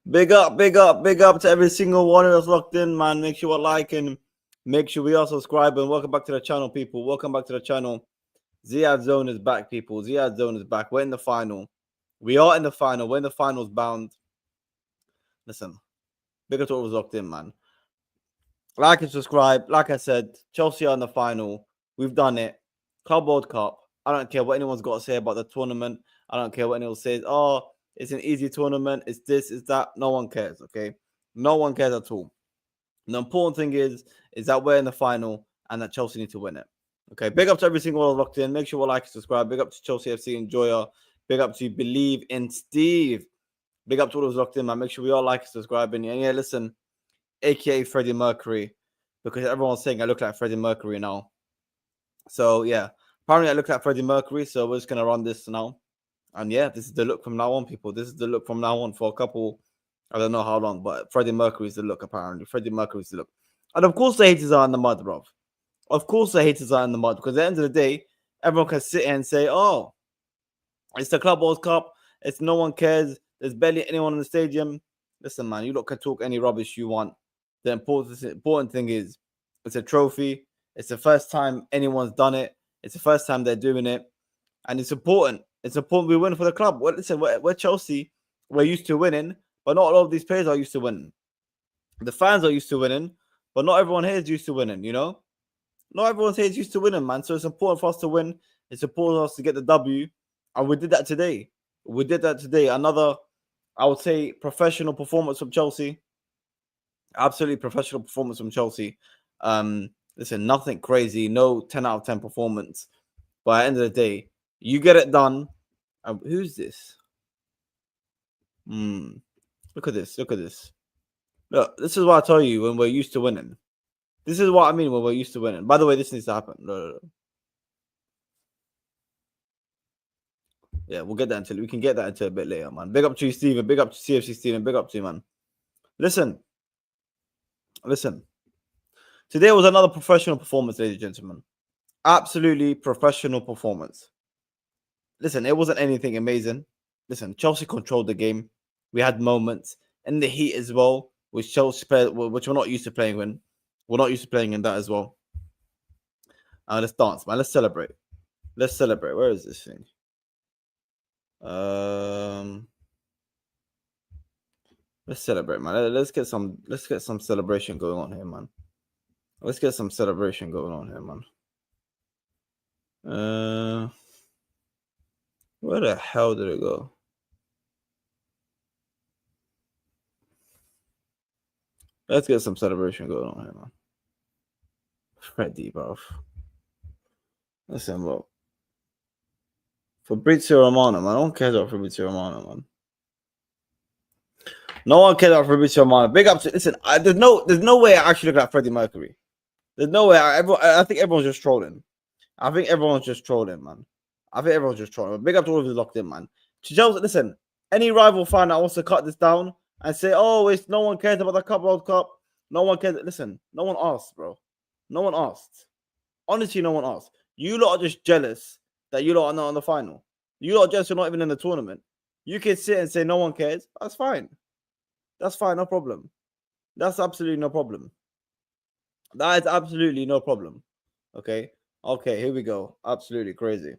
Big up, big up, big up to every single one of us locked in, man. Make sure we're liking, make sure we are subscribing. Welcome back to the channel, people. Welcome back to the channel. Ziad'sZone is back, people. Ziad'sZone is back. We're in the final. We are in the final. We're in the finals bound. Listen, big up to all of us locked in, man. Like and subscribe. Like I said, Chelsea are in the final. We've done it. Club World Cup. I don't care what anyone's got to say about the tournament. I don't care what anyone says. Oh, it's an easy tournament. It's this, it's that. No one cares, okay? No one cares at all. The important thing is that we're in the final and that Chelsea need to win it. Okay, big up to every single one locked in. Make sure you like and subscribe. Big up to Chelsea FC Enjoyer. Big up to Believe in Steve. Big up to all those locked in, man. Make sure we all like and subscribe. And yeah, listen, aka Freddie Mercury, because everyone's saying I look like Freddie Mercury now. So yeah, apparently I look like Freddie Mercury. So we're just gonna run this now. And yeah, this is the look from now on, people. This is the look from now on for a couple, I don't know how long, but Freddie Mercury is the look, apparently. Freddie Mercury is the look. And of course the haters are in the mud, bro. Of course the haters are in the mud, because at the end of the day, everyone can sit here and say, oh, it's the Club World Cup. It's no one cares. There's barely anyone in the stadium. Listen, man, you lot can talk any rubbish you want. The important thing is it's a trophy. It's the first time anyone's done it. It's the first time they're doing it. And it's important. It's important we win for the club. Well, listen, we're Chelsea. We're used to winning, but not a lot of these players are used to winning. The fans are used to winning, but not everyone here is used to winning, you know? Not everyone here is used to winning, man. So it's important for us to win. It's important for us to get the W. And we did that today. We did that today. Another, I would say, professional performance from Chelsea. Absolutely professional performance from Chelsea. Listen, nothing crazy. No 10 out of 10 performance. But at the end of the day, you get it done. Who's this? Look at this. Look at this. Look, this is what I tell you when we're used to winning. This is what I mean when we're used to winning. By the way, this needs to happen. No. Yeah, we'll get that into we can get that into a bit later, man. Big up to you, Steven. Big up to CFC Steven. Big up to you, man. Listen. Today was another professional performance, ladies and gentlemen. Absolutely professional performance. Listen, it wasn't anything amazing. Listen, Chelsea controlled the game. We had moments in the heat as well, which Chelsea which we're not used to playing in. We're not used to playing in that as well. Let's dance, man. Let's celebrate. Let's celebrate. Where is this thing? Let's celebrate, man. Let's get some celebration going on here, man. Let's get some celebration going on here, man. Where the hell did it go? Let's get some celebration going on here, man. Freddie, bro. Listen, bro. Fabrizio Romano, man. No one cares about Fabrizio Romano, man. No one cares about Fabrizio Romano. Big up to listen. There's no way I actually look like Freddie Mercury. There's no way. I think everyone's just trolling. I think everyone's just trolling, man. But big up to all of you locked in, man. Chelsea, listen. Any rival fan that wants to cut this down and say, "Oh, it's no one cares about the Cup World Cup." No one cares. Listen, no one asked, bro. No one asked. Honestly, no one asked. You lot are just jealous that you lot are not on the final. You lot are jealous you're not even in the tournament. You can sit and say no one cares. That's fine. That's fine. No problem. That's absolutely no problem. That is absolutely no problem. Okay. Okay, here we go. Absolutely crazy.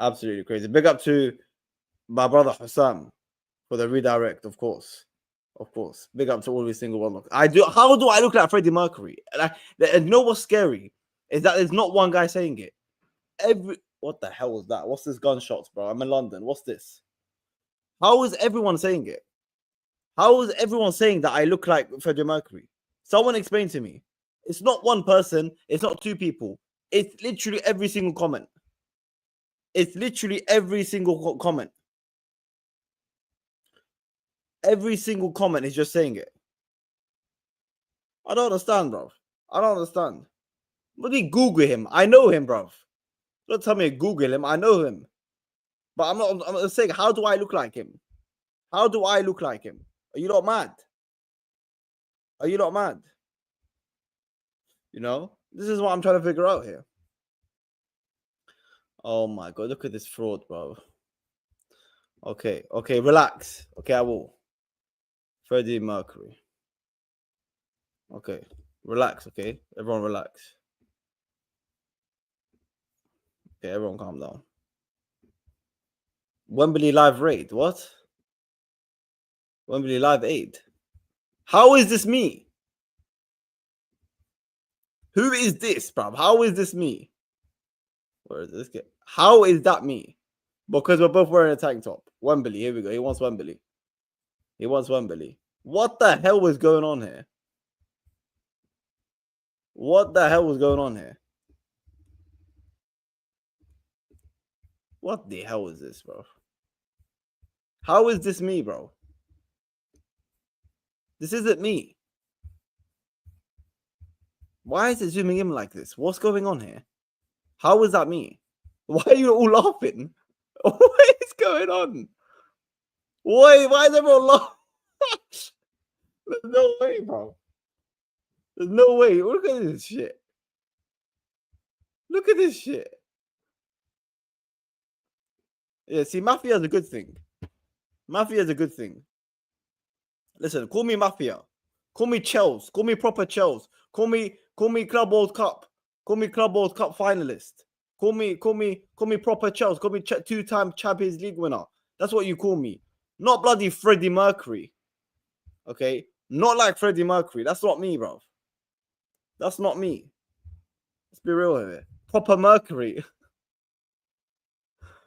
Absolutely crazy. Big up to my brother Hassan for the redirect, of course. Of course. Big up to every single one. How do I look like Freddie Mercury? And you know what's scary? Is that there's not one guy saying it. What the hell was that? What's this gunshots, bro? I'm in London. What's this? How is everyone saying it? How is everyone saying that I look like Freddie Mercury? Someone explain to me. It's not one person. It's not two people. It's literally every single comment. It's literally every single comment. Every single comment is just saying it. I don't understand, bro. I don't understand. Let me Google him. I know him, bro. Don't tell me to Google him. I know him. But I'm not saying, how do I look like him? How do I look like him? Are you not mad? Are you not mad? You know? This is what I'm trying to figure out here. Oh my god, look at this fraud, bro. Okay, relax. Okay, I will. Freddie Mercury. Okay, relax. Okay, everyone relax. Okay, everyone calm down. Wembley Live Raid. What? Wembley Live Aid. How is this me? Who is this, bruv? How is this me? Where is this? How is that me? Because we're both wearing a tank top. Wembley. Here we go. He wants Wembley. He wants Wembley. What the hell was going on here? What the hell was going on here? What the hell is this, bro? How is this me, bro? This isn't me. Why is it zooming in like this? What's going on here? How is that me? Why are you all laughing? What is going on? Why is everyone laughing? There's no way, bro. There's no way. Look at this shit. Look at this shit. Yeah, see, Mafia is a good thing. Mafia is a good thing. Listen, call me Mafia. Call me Chels. Call me proper Chels. Call me Club World Cup. Call me Club World Cup finalist. Call me proper Chels. Call me two-time Champions League winner. That's what you call me. Not bloody Freddie Mercury. Okay? Not like Freddie Mercury. That's not me, bro. That's not me. Let's be real here. Proper Mercury.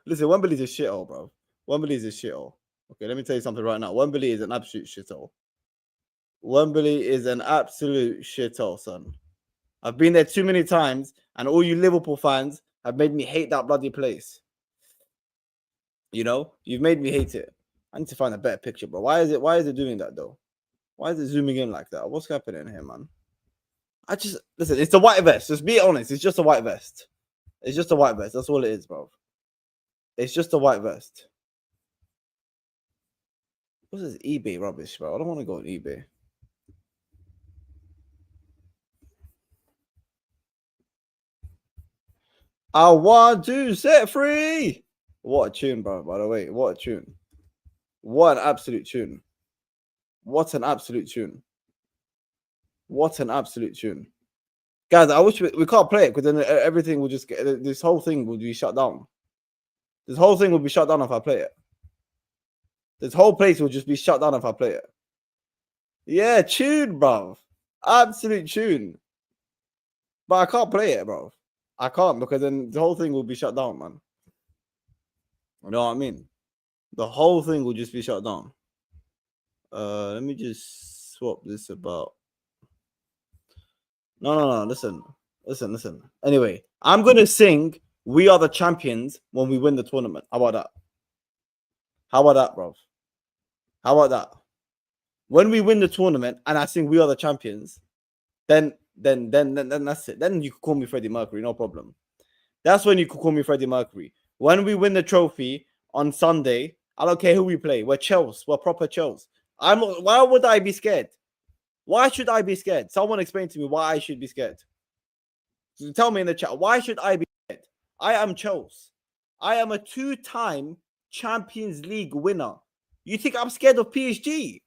Listen, Wembley's a shithole, bro. Wembley's a shithole. Okay, let me tell you something right now. Wembley is an absolute shithole. Wembley is an absolute shithole, son. I've been there too many times, and all you Liverpool fans have made me hate that bloody place. You know, you've made me hate it. I need to find a better picture, bro. Why is it doing that though? Why is it zooming in like that? What's happening here, man? Listen, it's the white vest. Just be honest, it's just a white vest. It's just a white vest. That's all it is, bro. It's just a white vest. What's this eBay rubbish, bro? I don't want to go on eBay. I want to set free. What a tune, bro. By the way, what a tune. What an absolute tune. What an absolute tune. What an absolute tune. Guys, I wish we can't play it because then everything will just get, this whole thing will be shut down. This whole thing will be shut down if I play it. This whole place will just be shut down if I play it. Yeah, tune, bro. Absolute tune. But I can't play it, bro. I can't because then the whole thing will be shut down, man. You know what I mean? The whole thing will just be shut down. Let me just swap this about. No. Listen. Anyway, I'm gonna sing "We Are the Champions" when we win the tournament. How about that? How about that, bro? How about that? When we win the tournament and I sing "We Are the Champions," then that's it. Then you can call me Freddie Mercury, no problem. That's when you could call me Freddie Mercury. When we win the trophy on Sunday, I don't care who we play. We're Chels. We're proper Chels. Why would I be scared? Why should I be scared? Someone explain to me why I should be scared. So tell me in the chat. Why should I be scared? I am Chels. I am a two-time Champions League winner. You think I'm scared of PSG?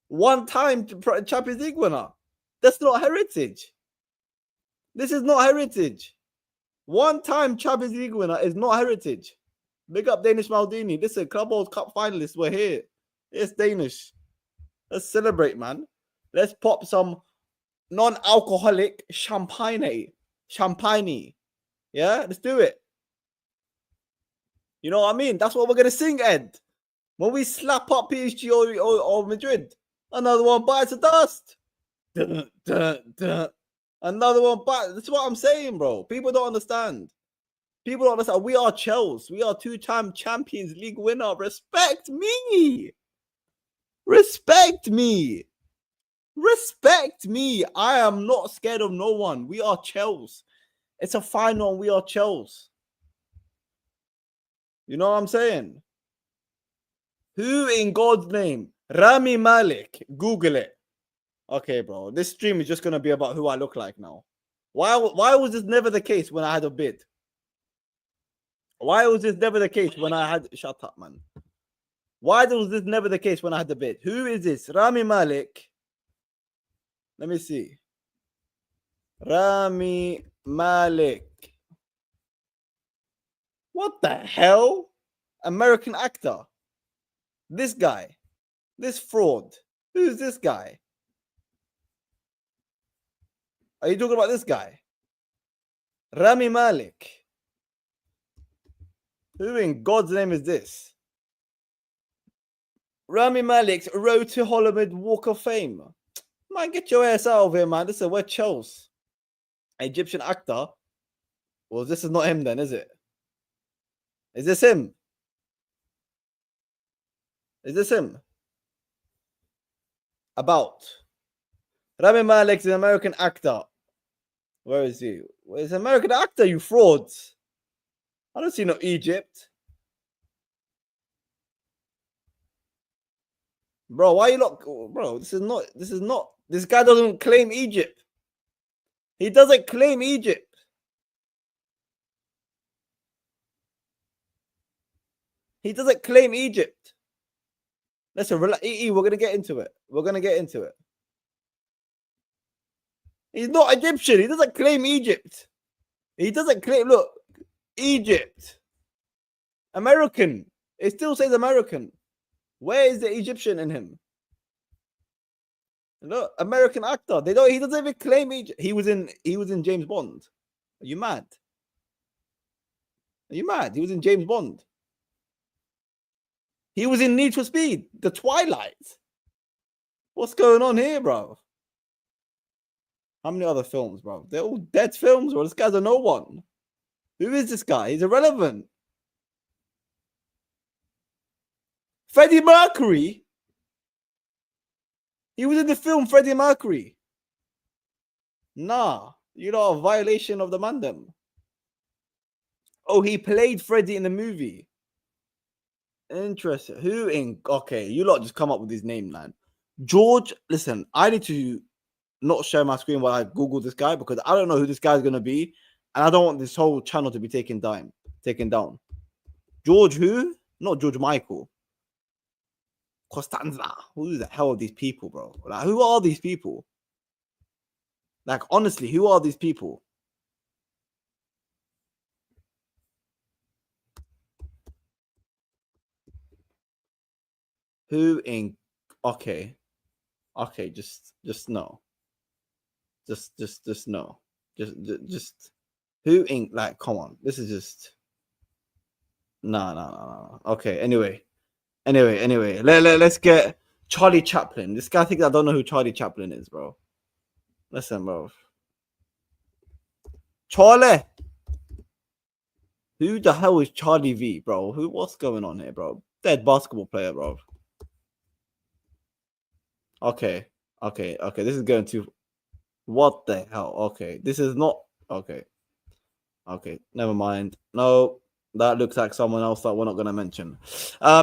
One-time Champions League winner. That's not heritage. This is not heritage. One-time Champions League winner is not heritage. Big up Danish Maldini. Listen, Club World Cup finalists, we're here. It's Danish. Let's celebrate, man. Let's pop some non-alcoholic champagne. Yeah, let's do it. You know what I mean? That's what we're going to sing, Ed. When we slap up PSG or Madrid, another one bites the dust. Another one bites. That's what I'm saying, bro. People don't understand. People don't understand. We are Chelsea. We are two-time Champions League winner. Respect me. Respect me. Respect me. I am not scared of no one. We are Chelsea. It's a final and we are Chelsea. You know what I'm saying? Who in God's name? Rami Malek. Google it. Okay, bro. This stream is just going to be about who I look like now. Why was this never the case when I had a bid? Why was this never the case when I had... Shut up, man. Why was this never the case when I had the bid? Who is this? Rami Malek. Let me see. Rami Malek. What the hell? American actor. This guy. This fraud. Who's this guy? Are you talking about this guy? Rami Malek. Who in God's name is this? Rami Malek's Road to Hollywood Walk of Fame. Man, get your ass out of here, man. This is we're Chels. Egyptian actor. Well, this is not him then, is it? Is this him? Is this him? About. Rami Malek is an American actor. Where is he? Where's an American actor, you frauds? I don't see no Egypt. Bro, why you not? Bro, this is not. This guy doesn't claim Egypt. He doesn't claim Egypt. He doesn't claim Egypt. Listen, we're going to get into it. We're going to get into it. He's not Egyptian. He doesn't claim Egypt. He doesn't claim, look, Egypt. American. It still says American. Where is the Egyptian in him? Look, American actor. He doesn't even claim Egypt. He was in James Bond. Are you mad? Are you mad? He was in James Bond. He was in Need for Speed, The Twilight. What's going on here, bro? How many other films, bro? They're all dead films, or this guy's a no one. Who is this guy? He's irrelevant. Freddie Mercury. He was in the film Freddie Mercury. Nah, you're not a violation of the mandem. Oh, he played Freddie in the movie. Interesting. Who in? Okay, you lot just come up with his name, man. George, listen, I need to not share my screen while I Google this guy because I don't know who this guy's going to be. And I don't want this whole channel to be taken down. George who? Not George Michael. Costanza. Who the hell are these people, bro? Like, who are these people? Like, honestly, who are these people? Who in? Okay, just no. Just no. Just who in? Like, come on. This is just no. Okay. Anyway. Let's get Charlie Chaplin. This guy thinks I don't know who Charlie Chaplin is, bro. Listen, bro. Charlie. Who the hell is Charlie V, bro? What's going on here, bro? Dead basketball player, bro. Okay. This is going to. What the hell? Okay. This is not. Okay. Never mind. No. That looks like someone else that we're not going to mention.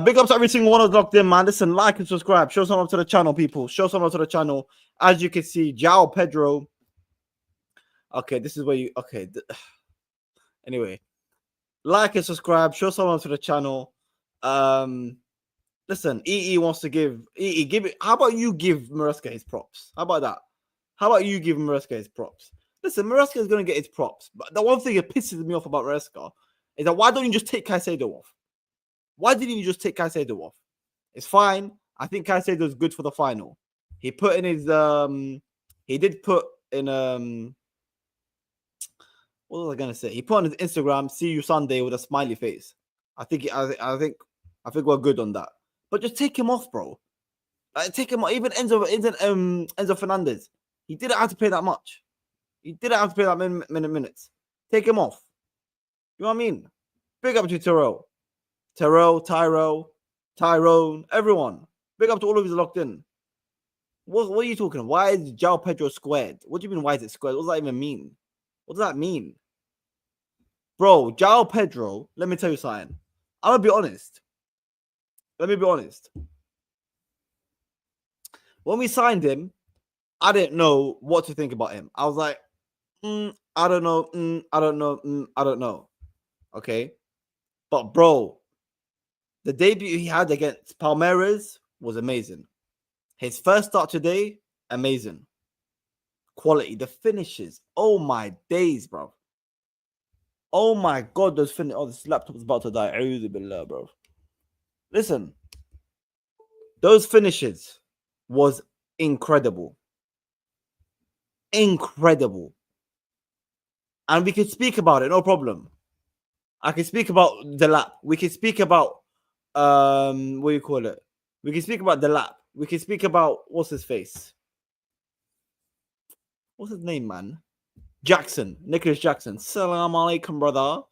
Big ups to every single one of locked in, man. Listen, like and subscribe. Show some up to the channel, people. Show some up to the channel. As you can see, João Pedro. Okay, this is where you... Okay. Anyway. Like and subscribe. Show some up to the channel. Listen, EE wants to give... EE, give it... How about you give Maresca his props? How about that? How about you give Maresca his props? Listen, Maresca is going to get his props. But the one thing that pisses me off about Maresca is that why don't you just take Caicedo off? Why didn't you just take Caicedo off? It's fine. I think Caicedo is good for the final. He put in his he did put in what was I gonna say? He put on his Instagram, "See you Sunday" with a smiley face. I think we're good on that. But just take him off, bro. Like, take him off. Even Enzo Fernandez. He didn't have to play that much. He didn't have to play that many minutes. Take him off. You know what I mean? Big up to Tyrone, Tyrone, everyone. Big up to all of you locked in. What are you talking about? Why is João Pedro squared? What do you mean, why is it squared? What does that even mean? What does that mean? Bro, João Pedro, let me tell you something. I'm going to be honest. Let me be honest. When we signed him, I didn't know what to think about him. I was like, I don't know. I don't know. Okay. But bro, The debut he had against Palmeiras was amazing. His first start today, amazing. Quality. The finishes. Oh my days, bro. Oh my god, those finishes. Oh, this laptop's about to die. A'udhu billah, bro. Listen. Those finishes was incredible. Incredible. And we could speak about it, no problem. I can speak about the lap. We can speak about what do you call it? We can speak about the lap. We can speak about what's his face? What's his name, man? Jackson, Nicholas Jackson. Salam alaikum, brother.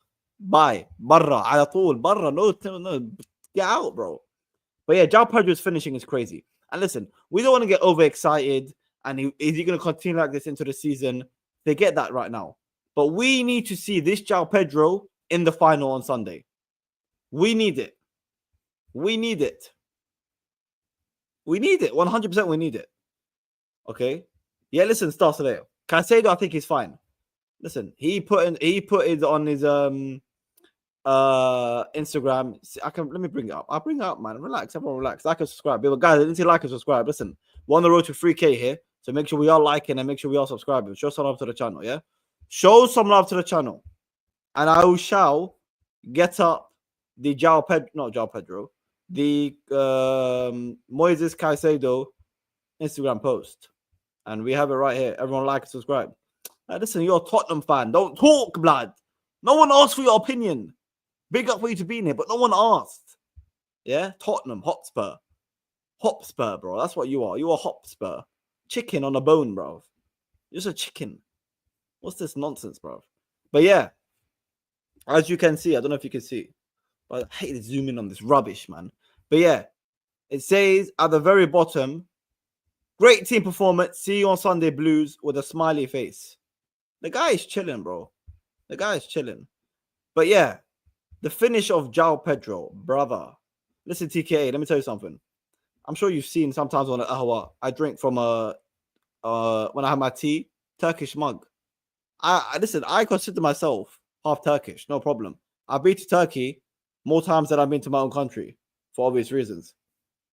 Bye. Barra. Ala tool. Barra. No, get out, bro. But yeah, João Pedro's finishing is crazy. And listen, we don't want to get overexcited. And is he going to continue like this into the season? Forget that right now. But we need to see this João Pedro in the final on Sunday. We need it. We need it. We need it. 100% we need it. Okay? Yeah, listen, start today. Caicedo, I think he's fine. Listen, he put it on his Instagram. Let me bring it up. I'll bring it up, man. Relax, everyone relax. Like and subscribe. But guys, didn't you like and subscribe? Listen, we're on the road to 3K here. So make sure we are liking and make sure we are subscribing. Show some love to the channel, yeah? Show some love to the channel. And I shall get up the João Pedro, the Moises Caicedo Instagram post. And we have it right here. Everyone like and subscribe. Now, listen, you're a Tottenham fan. Don't talk, blood. No one asked for your opinion. Big up for you to be in here, but no one asked. Yeah? Tottenham, Hotspur. Hotspur, bro. That's what you are. You're a Hotspur. Chicken on a bone, bro. You're just a chicken. What's this nonsense, bro? But yeah, as you can see, I don't know if you can see, but I hate to zoom in on this rubbish, man. But yeah, it says at the very bottom, great team performance. See you on Sunday, Blues, with a smiley face. The guy is chilling, bro. The guy is chilling. But yeah, the finish of João Pedro, brother. Listen, TKA, let me tell you something. I'm sure you've seen sometimes on the ahwa, I drink from when I have my tea, Turkish mug. Listen, I consider myself half Turkish, no problem. I've been to Turkey more times than I've been to my own country for obvious reasons.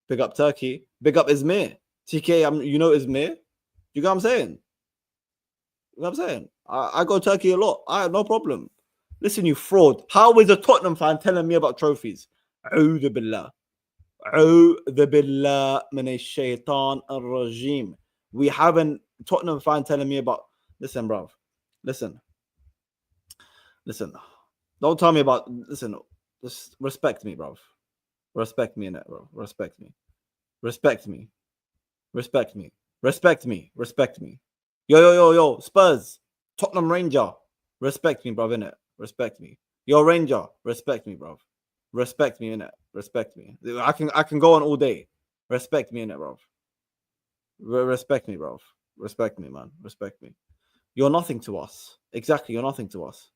Big up Turkey, big up Izmir. TK, you know Izmir? You know what I'm saying? You know what I'm saying? I go to Turkey a lot. I have no problem. Listen, you fraud. How is a Tottenham fan telling me about trophies? A'udhu billah. A'udhu billah minash shaitan ar-rajim. We have a Tottenham fan telling me about... Listen, bruv. Listen. Don't tell me about... Listen, just respect me, bruv. Respect me in it, bro. Respect me. Respect me. Respect me. Respect me. Respect me. Yo. Spurs. Tottenham Ranger. Respect me, bruv, innit? Respect me. Yo, Ranger. Respect me, bruv. Respect me, innit? Respect me. I can go on all day. Respect me, innit, bruv? Respect me, bruv. Respect me, man. Respect me. You're nothing to us. Exactly, you're nothing to us.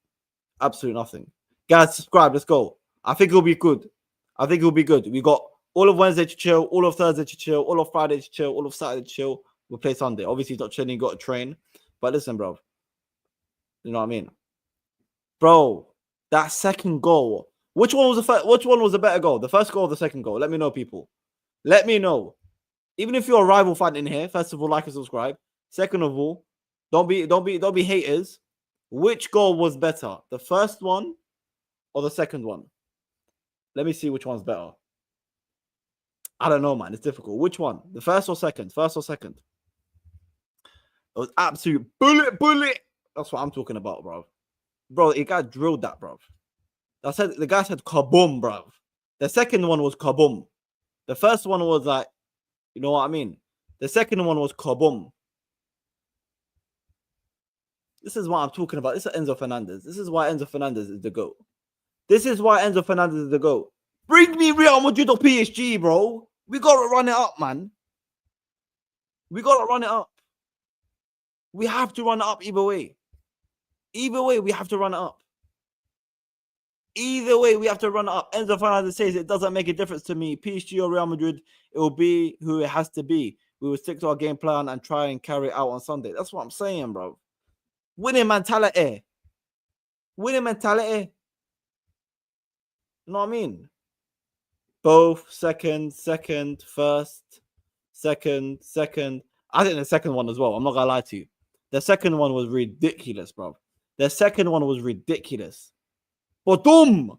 Absolute nothing. Guys, subscribe. Let's go. I think it'll be good. We got all of Wednesday to chill, all of Thursday to chill, all of Friday to chill, all of Saturday to chill. We'll play Sunday. Obviously, not chilling, got to train. But listen, bro. You know what I mean? Bro, that second goal. Which one was the better goal? The first goal or the second goal? Let me know, people. Let me know. Even if you're a rival fan in here, first of all, like and subscribe. Second of all, don't be haters. Which goal was better? The first one or the second one? Let me see which one's better. I don't know, man. It's difficult. Which one? The first or second? First or second? It was absolute bullet. That's what I'm talking about, bro. Bro, the guy drilled that, bro. The guy said kaboom, bro. The second one was kaboom. The first one was like, you know what I mean? The second one was kaboom. This is what I'm talking about. This is Enzo Fernandez. This is why Enzo Fernandez is the GOAT. This is why Enzo Fernandez is the GOAT. Bring me Real Madrid or PSG, bro. We got to run it up, man. We got to run it up. We have to run it up either way. Either way, we have to run it up. Either way, we have to run it up. Enzo Fernandez says it doesn't make a difference to me. PSG or Real Madrid, it will be who it has to be. We will stick to our game plan and try and carry it out on Sunday. That's what I'm saying, bro. Winning mentality. Winning mentality. You know what I mean? Both second, first, second. I think the second one as well. I'm not gonna lie to you. The second one was ridiculous, bro. The second one was ridiculous. Bodum,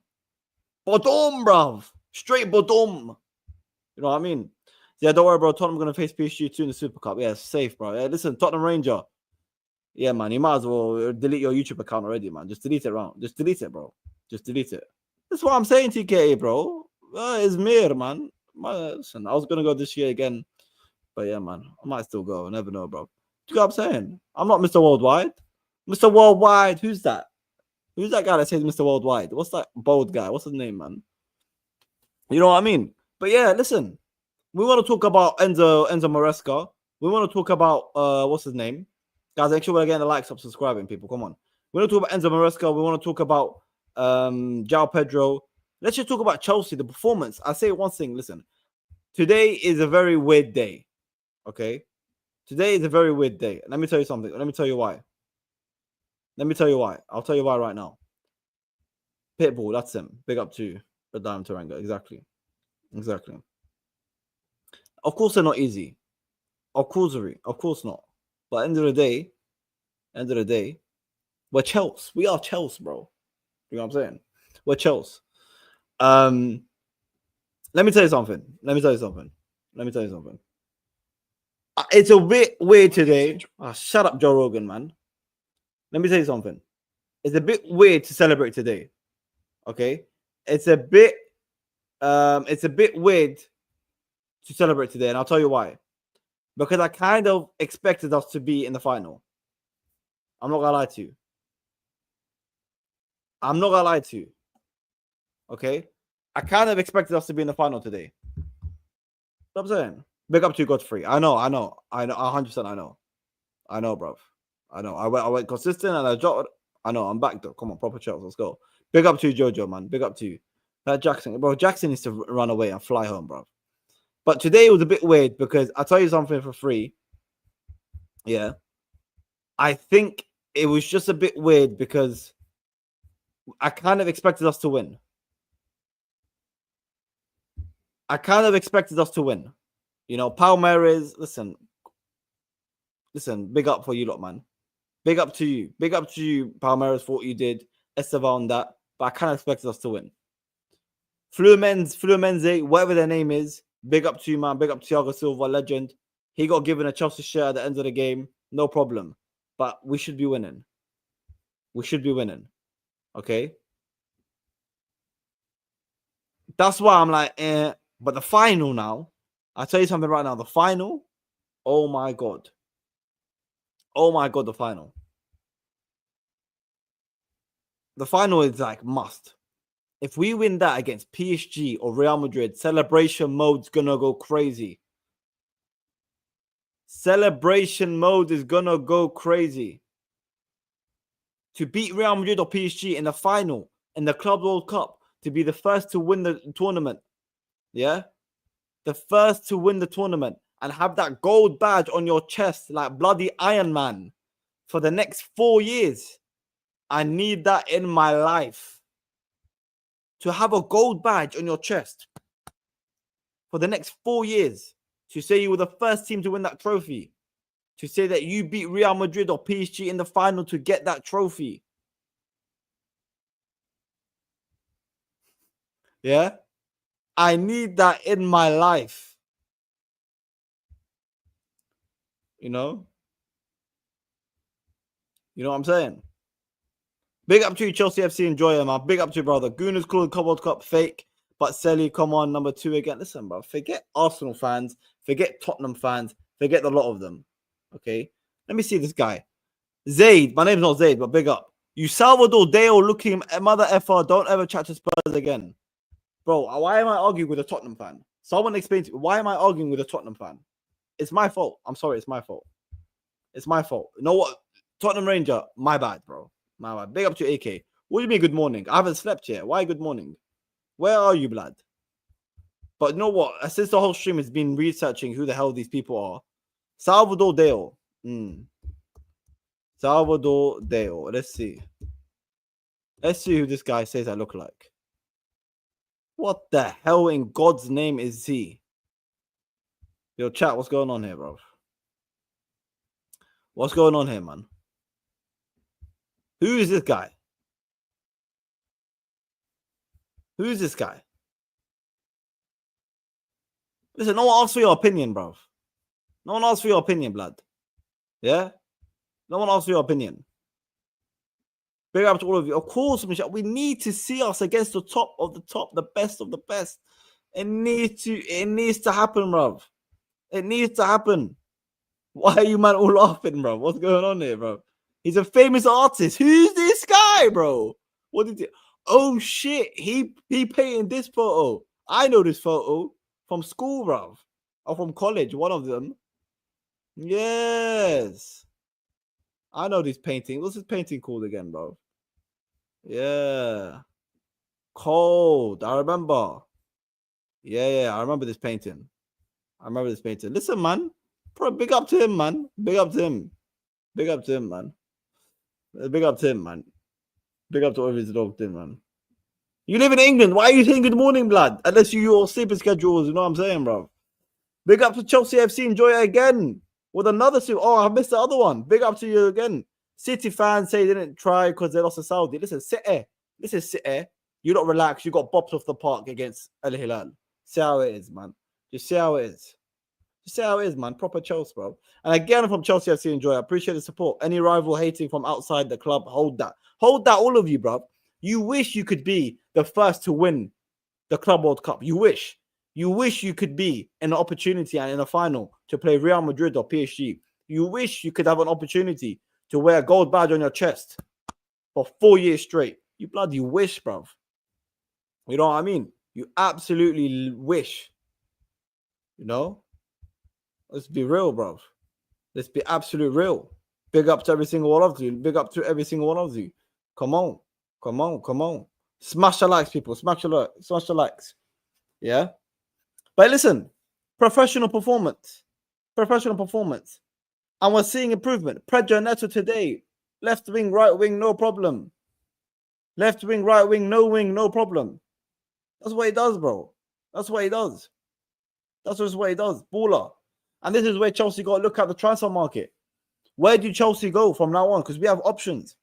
bruv. Straight bodum. You know what I mean? Yeah, don't worry, bro. Tottenham gonna face PSG 2 in the Super Cup. Yeah, safe, bro. Yeah, listen, Tottenham Ranger. Yeah, man, you might as well delete your YouTube account already, man. Just delete it, around. Just delete it, bro. Just delete it. That's what I'm saying, TK, bro. It's mere, man. Listen, I was gonna go this year again, but yeah, man, I might still go. I never know, bro. Do you know what I'm saying? I'm not Mr. Worldwide. Mr. Worldwide, who's that? Who's that guy that says Mr. Worldwide? What's that bold guy? What's his name, man? You know what I mean? But yeah, listen. We want to talk about Enzo Maresca. We want to talk about what's his name? Guys, make sure we're getting the likes up, subscribing, people. Come on. We want to talk about Enzo Maresca. We want to talk about João Pedro. Let's just talk about Chelsea, the performance. I say one thing, listen. Today is a very weird day. Okay? Today is a very weird day. Let me tell you something. Let me tell you why. Let me tell you why. I'll tell you why right now. Pitbull, that's him. Big up to the Diamond Taranga. Exactly. Exactly. Of course they're not easy. Of course not. But end of the day, we're Chelsea. We are Chelsea, bro. You know what I'm saying? We're Chelsea. Let me tell you something. It's a bit weird today. Shut up, Joe Rogan, man. Let me tell you something. It's a bit weird to celebrate today. Okay? It's a bit weird to celebrate today, and I'll tell you why. Because I kind of expected us to be in the final. I'm not gonna lie to you. Okay? I kind of expected us to be in the final today. You know what I'm saying? Big up to you, Godfrey. I know. 100% I know, bro. I know. I went consistent and I dropped. I know. I'm back though. Come on, proper Chelsea. Let's go. Big up to you, Jojo, man. Big up to you. That Jackson, bro. Jackson needs to run away and fly home, bro. But today it was a bit weird because I'll tell you something for free. Yeah. I think it was just a bit weird because I kind of expected us to win. You know, Palmeiras, listen, big up for you lot, man. Big up to you. Palmeiras, for what you did. Estevan, that. But I kind of expected us to win. Fluminense, whatever their name is, big up to you, man. Big up to Thiago Silva, legend. He got given a Chelsea shirt at the end of the game. No problem. But we should be winning. Okay? That's why I'm like, But the final now, I'll tell you something right now. The final, oh my God. The final. The final is like must. If we win that against PSG or Real Madrid, celebration mode's gonna go crazy. Celebration mode is gonna go crazy. To beat Real Madrid or PSG in the final, in the Club World Cup, to be the first to win the tournament. Yeah? The first to win the tournament and have that gold badge on your chest like bloody Iron Man for the next 4 years. I need that in my life. To have a gold badge on your chest for the next 4 years. To say you were the first team to win that trophy. To say that you beat Real Madrid or PSG in the final to get that trophy. Yeah? I need that in my life. You know? You know what I'm saying? Big up to you, Chelsea FC enjoyer, man. Big up to you, brother. Gooners called World Cup fake, but Selly, come on, number 2 again. Listen, bro, forget Arsenal fans, forget Tottenham fans, forget the lot of them. Okay? Let me see this guy. Zaid, my name's not Zaid, but big up. You Salvador Dale looking mother effer, don't ever chat to Spurs again. Bro, why am I arguing with a Tottenham fan? Someone explain to me, why am I arguing with a Tottenham fan? It's my fault. I'm sorry, it's my fault. You know what? Tottenham Ranger, my bad, bro. My bad. Big up to AK. What do you mean good morning? I haven't slept yet. Why good morning? Where are you, blood? But you know what? Since the whole stream has been researching who the hell these people are. Salvador Dale. Salvador Dale. Let's see who this guy says I look like. What the hell in God's name is he? Yo, chat, what's going on here, bro? What's going on here, man? Who is this guy? Who is this guy? Listen, no one asks for your opinion, bro. No one asks for your opinion, blood. Yeah? No one asks for your opinion. Big up to all of you. Of course, Michelle, we need to see us against the top of the top, the best of the best. It needs to happen, bro. It needs to happen. Why are you man all laughing, bro? What's going on here, bro? He's a famous artist. Who's this guy, bro? What did he? Oh shit, he painted this photo. I know this photo from school, bro. Or from college, one of them. Yes. I know this painting. What's this painting called again, bro? Yeah. Cold. I remember. Yeah, I remember this painting. Listen, man. Big up to him, man. Big up to him, man. Big up to all of his dog thing, man. You live in England. Why are you saying good morning, blood? Unless your sleeping schedules, you know what I'm saying, bro? Big up to Chelsea FC. Enjoy it again with another super. Oh, I missed the other one. Big up to you again. City fans say they didn't try because they lost to Saudi. Listen, City. You don't relax. You got bopped off the park against Al Hilal. See how it is, man. Just see how it is. Man. Proper Chelsea, bro. And again, from Chelsea FC, enjoy. I appreciate the support. Any rival hating from outside the club, hold that. Hold that, all of you, bro. You wish you could be the first to win the Club World Cup. You wish you could be in an opportunity and in a final to play Real Madrid or PSG. You wish you could have an opportunity to wear a gold badge on your chest for 4 years straight. You bloody wish, bro. You know what I mean? You absolutely wish. You know? Let's be real, bro. Let's be absolute real. Big up to every single one of you. Come on. Smash the likes, people. Smash the likes. Yeah? But listen, professional performance. And we're seeing improvement. Pedro Neto today. Left wing, right wing, no problem. Left wing, right wing, no problem. That's what he does, bro. That's what he does. Baller. And this is where Chelsea got to look at the transfer market. Where do Chelsea go from now on? Because we have options.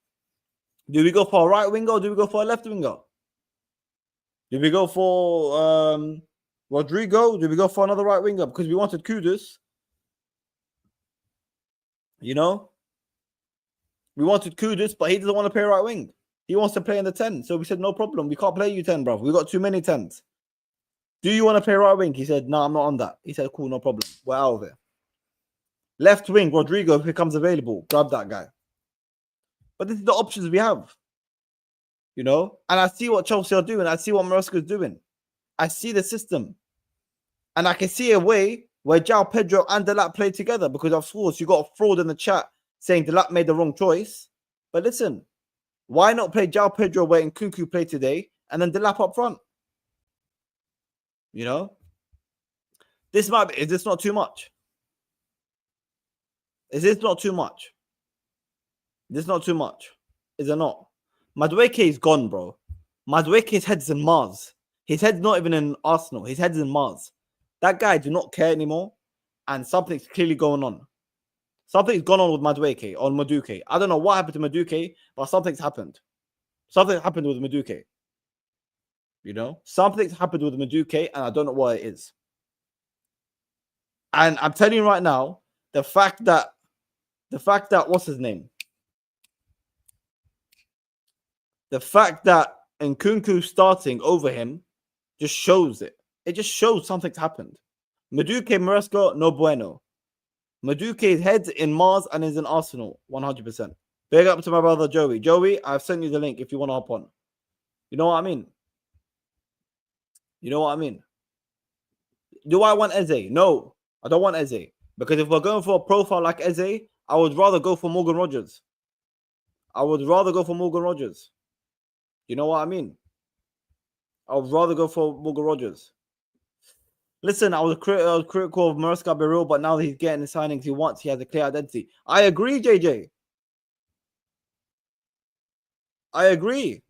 Do we go for a right winger or do we go for a left winger? Do we go for Rodrigo? Do we go for another right winger? Because we wanted Kudus. You know? We wanted Kudus, but he doesn't want to play right wing. He wants to play in the 10. So we said, no problem. We can't play you 10, bro. We got too many 10s. Do you want to play right wing? He said, no, I'm not on that. He said, cool, no problem. We're out of it. Left wing, Rodrigo, if he becomes available, grab that guy. But this is the options we have. You know? And I see what Chelsea are doing. I see what Maresca is doing. I see the system. And I can see a way where João Pedro and Delap play together because, of course, you got a fraud in the chat saying Delap made the wrong choice. But listen, why not play João Pedro where Nkunku played today and then Delap up front? You know? Is this not too much? Is this not too much? Is it not? Madueke is gone, bro. Madueke's head's in Mars. His head's not even in Arsenal. His head's in Mars. That guy do not care anymore. And something's clearly going on. Something's gone on with Madueke. I don't know what happened to Madueke, but something's happened. Something happened with Madueke. You know? Something's happened with Madueke, and I don't know what it is. And I'm telling you right now, the fact that what's his name? The fact that Nkunku starting over him just shows it. It just shows something's happened. Madueke, Maresca, no bueno. Madueke's head's in Mars and is in Arsenal, 100%. Big up to my brother Joey. Joey, I've sent you the link if you want to hop on. You know what I mean? Do I want Eze? No, I don't want Eze. Because if we're going for a profile like Eze, I would rather go for Morgan Rogers. You know what I mean? I would rather go for Morgan Rogers. Listen, I was critical of Maresca Beryl, but now he's getting the signings he wants. He has a clear identity. I agree, JJ. I agree.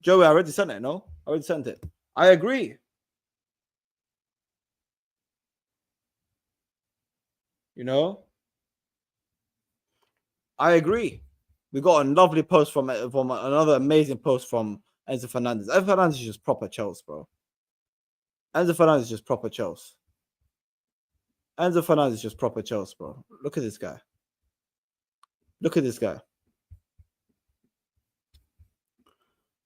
Joey, I already sent it, no? I already sent it. I agree. You know, I agree. We got a lovely post from another amazing post from Enzo Fernandez. Enzo Fernandez is just proper Chelsea, bro. Enzo Fernandez is just proper Chelsea. Enzo Fernandez is just proper Chelsea, bro. Look at this guy. Look at this guy.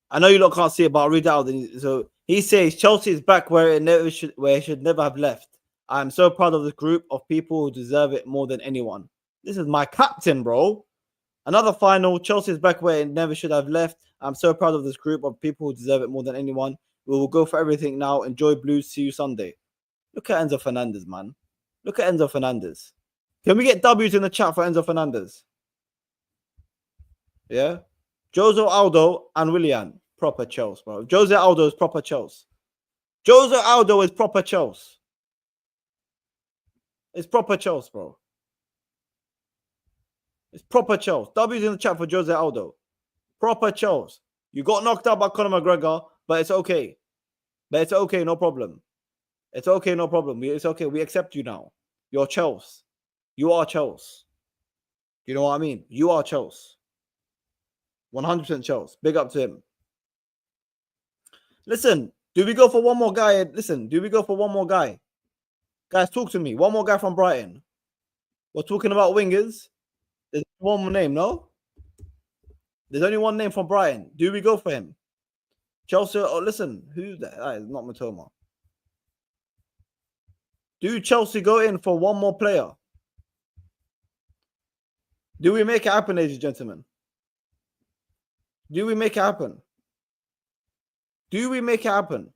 I know you lot can't see it, but I'll read it out. So he says Chelsea is back where it should never have left. I am so proud of this group of people who deserve it more than anyone. This is my captain, bro. Another final. Chelsea is back where it never should have left. I'm so proud of this group of people who deserve it more than anyone. We will go for everything now. Enjoy Blues. See you Sunday. Look at Enzo Fernandez, man. Look at Enzo Fernandez. Can we get W's in the chat for Enzo Fernandez? Yeah. Jose Aldo and Willian. Proper Chelsea, bro. Jose Aldo is proper Chelsea. Jose Aldo is proper Chelsea. It's proper Chelsea, bro. It's proper Chelsea. W's in the chat for Jose Aldo. Proper Chelsea. You got knocked out by Conor McGregor, but it's okay. But it's okay, no problem. It's okay, no problem. It's okay. We accept you now. You're Chelsea. You are Chelsea. You know what I mean? You are Chelsea. 100% Chelsea. Big up to him. Listen, do we go for one more guy? Listen, do we go for one more guy? Guys, talk to me. One more guy from Brighton. We're talking about wingers. There's one more name, no? There's only one name from Brighton. Do we go for him? Chelsea, oh, listen, who's that? That is not Matoma. Do Chelsea go in for one more player? Do we make it happen, ladies and gentlemen? Do we make it happen? Do we make it happen?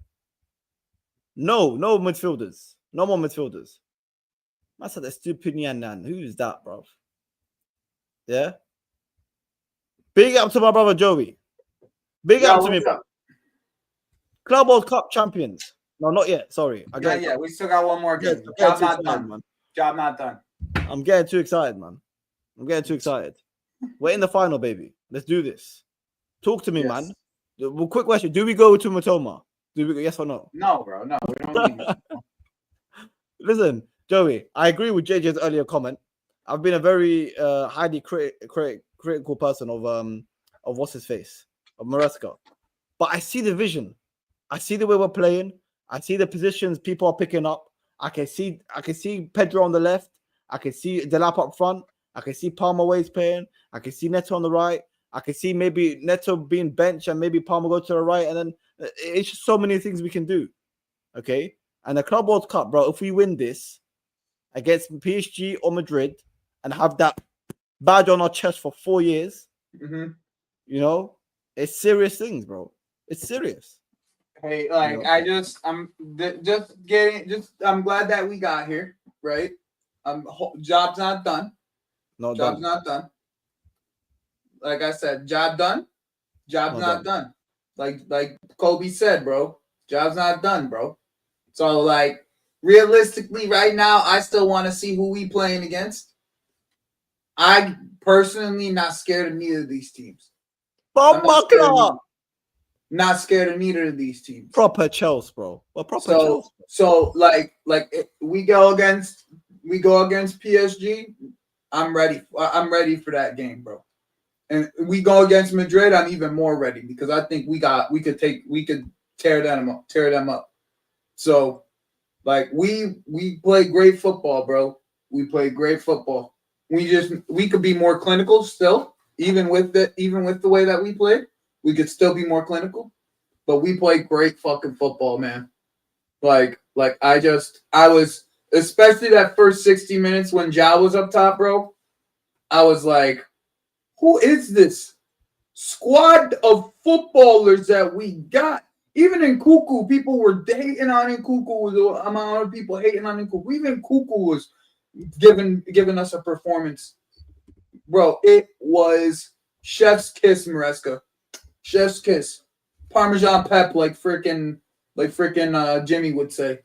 No midfielders. No more midfielders. I said that stupid Yan. Who is that, bro? Yeah. Big up to my brother Joey. Big up to me. Up? Club World Cup champions. No, not yet. Sorry. Yeah. We still got one more game. Job not done, man. Job not done. I'm getting too excited, man. I'm getting too excited. We're in the final, baby. Let's do this. Talk to me, man. Well, quick question. Do we go to Matoma? Do we go, yes or no? No, bro. No, we don't need Listen, Joey, I agree with JJ's earlier comment. I've been a very highly critical person of what's his face, of Maresca. But I see the vision. I see the way we're playing. I see the positions people are picking up. I can see Pedro on the left. I can see Delap up front. I can see Palmer Wade's playing. I can see Neto on the right. I can see maybe Neto being benched and maybe Palmer go to the right. And then it's just so many things we can do. Okay? And the Club World Cup, bro, if we win this against PSG or Madrid and have that badge on our chest for 4 years, you know, it's serious things, bro. It's serious. Hey, like, you know? I'm glad that we got here, right? Job's not done. Job's not done. Like I said, job done. Job's not done. Like Kobe said, bro. Job's not done, bro. So, like, realistically, right now, I still want to see who we playing against. I personally not scared of neither of these teams. Not scared of neither of these teams. Proper Chelsea, bro. Well, proper Chelsea. So, we go against PSG. I'm ready. I'm ready for that game, bro. And we go against Madrid. I'm even more ready because I think we could tear them up. So, like, we play great football, bro. We play great football. We could be more clinical still, even with the way that we play. We could still be more clinical, but we play great fucking football, man. I was, especially that first 60 minutes when Ja was up top, bro. I was like, who is this squad of footballers that we got? Even in Nkunku, people were hating on Nkunku. The amount of people hating on Nkunku. Even Nkunku was giving us a performance. Bro, it was chef's kiss, Maresca. Chef's kiss. Parmesan pep, like freaking Jimmy would say.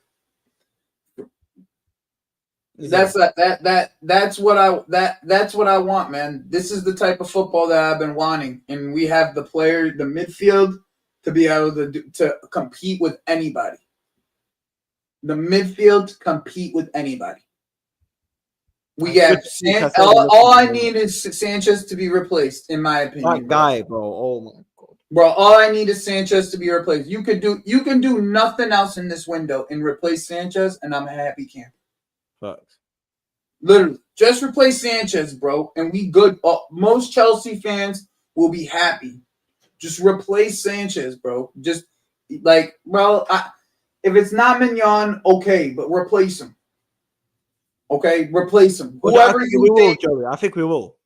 That's what I want, man. This is the type of football that I've been wanting. And we have the player, the midfield to be able to compete with anybody. The midfield compete with anybody. We have all I need is Sanchez to be replaced, in my opinion. That guy, bro. Oh my god. Bro, all I need is Sanchez to be replaced. You can do nothing else in this window and replace Sanchez, and I'm a happy camper. Facts. Literally, just replace Sanchez, bro, and we good. Most Chelsea fans will be happy. Just replace Sanchez, bro. Just like, bro, if it's not Mignon, okay, but replace him. Okay, replace him. Whoever we will, Joey. I think we will.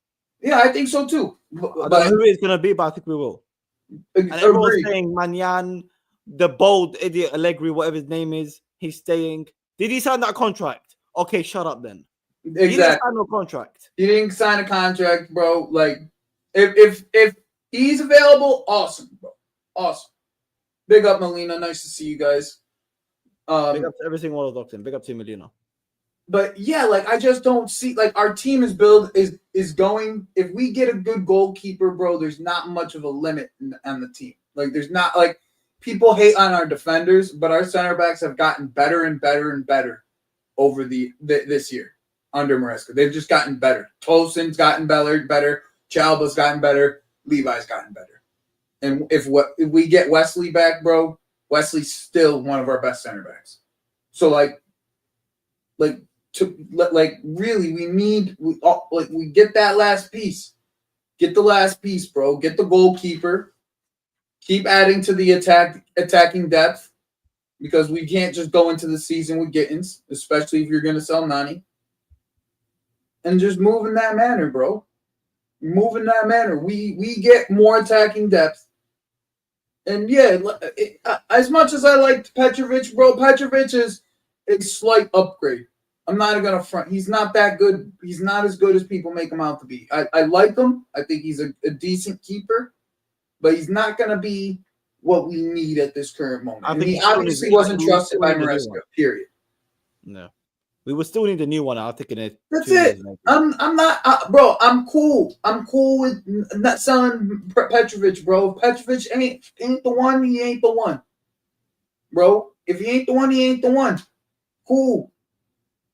Yeah, I think so too. I don't know who it's gonna be, but I think we will. And everyone's saying Manyan, the bold idiot Allegri, whatever his name is, he's staying. Did he sign that contract? Okay, shut up then. Exactly. He didn't sign no contract. He didn't sign a contract, bro. Like, if he's available, awesome, bro. Awesome. Big up, Melina. Nice to see you guys. Big up to every single one of Doctor. Big up to Melina. But yeah, like I just don't see like our team is going. If we get a good goalkeeper, bro, there's not much of a limit on the team. Like there's not like people hate on our defenders, but our center backs have gotten better and better and better over this year under Maresca. They've just gotten better. Tosin's gotten better. Chalba's gotten better. Levi's gotten better. And if we get Wesley back, bro, Wesley's still one of our best center backs. So really we get that last piece. Get the last piece, bro. Get the goalkeeper. Keep adding to the attacking depth because we can't just go into the season with Gittins, especially if you're going to sell Nani. And just move in that manner, bro. Move in that manner. We get more attacking depth. And yeah, as much as I liked Petrovic, bro, Petrovic is a slight upgrade. I'm not going to front. He's not that good. He's not as good as people make him out to be. I like him. I think he's a decent keeper, but he's not going to be what we need at this current moment. And he obviously wasn't trusted by Maresca, period. No. We will still need a new one. I think in it. That's it. I'm not, bro. I'm cool. I'm cool with not selling Petrovic, bro. If Petrovic ain't the one, he ain't the one, bro. If he ain't the one, he ain't the one. Cool.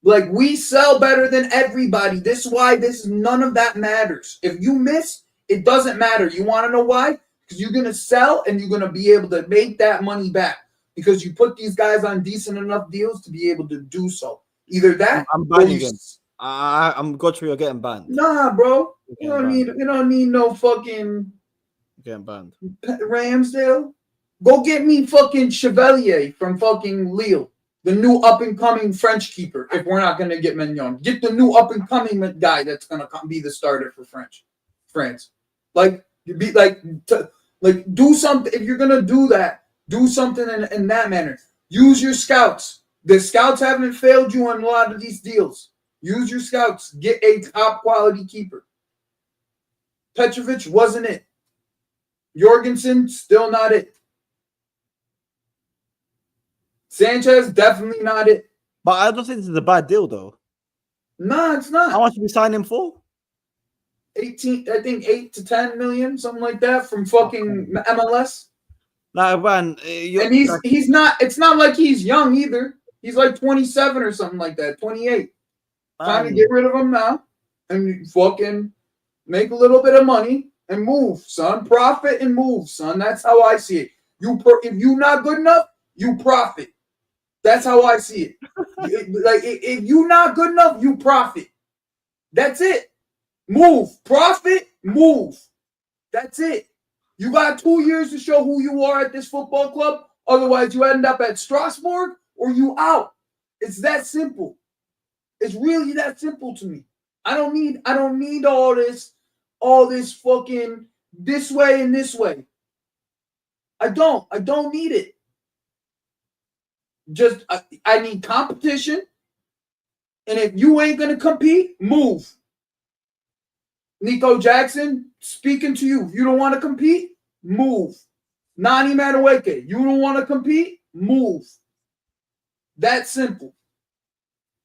Like we sell better than everybody. This is why none of that matters. If you miss, it doesn't matter. You want to know why? Because you're gonna sell and you're gonna be able to make that money back because you put these guys on decent enough deals to be able to do so. Either that, I'm banning him. I'm got you're getting banned. Nah, bro. You don't need no fucking getting banned. Ramsdale. Go get me fucking Chevalier from fucking Lille, the new up and coming French keeper. If we're not gonna get Mignon, get the new up and coming guy that's gonna be the starter for France. Do something. If you're gonna do that, do something in that manner. Use your scouts. The scouts haven't failed you on a lot of these deals. Use your scouts. Get a top quality keeper. Petrovic wasn't it. Jorgensen, still not it. Sanchez, definitely not it. But I don't think this is a bad deal, though. No, it's not. How much did we sign him for? 18, I think 8 to 10 million, something like that, from fucking MLS. Like, man, and he's not. It's not like he's young either. He's like 27 or something like that, 28. Time to get rid of him now and fucking make a little bit of money and move, son. Profit and move, son. That's how I see it. If you're not good enough, you profit. That's how I see it. If you're not good enough, you profit. That's it. Move. Profit, move. That's it. You got 2 years to show who you are at this football club. Otherwise, you end up at Strasbourg or you out. It's that simple. It's really that simple to me. I don't need all this fucking this way and this way. I don't need it. Just I need competition. And if you ain't gonna compete, move. Nico Jackson, speaking to you. If you don't want to compete, move. Nani Madueke, you don't want to compete, move. That simple.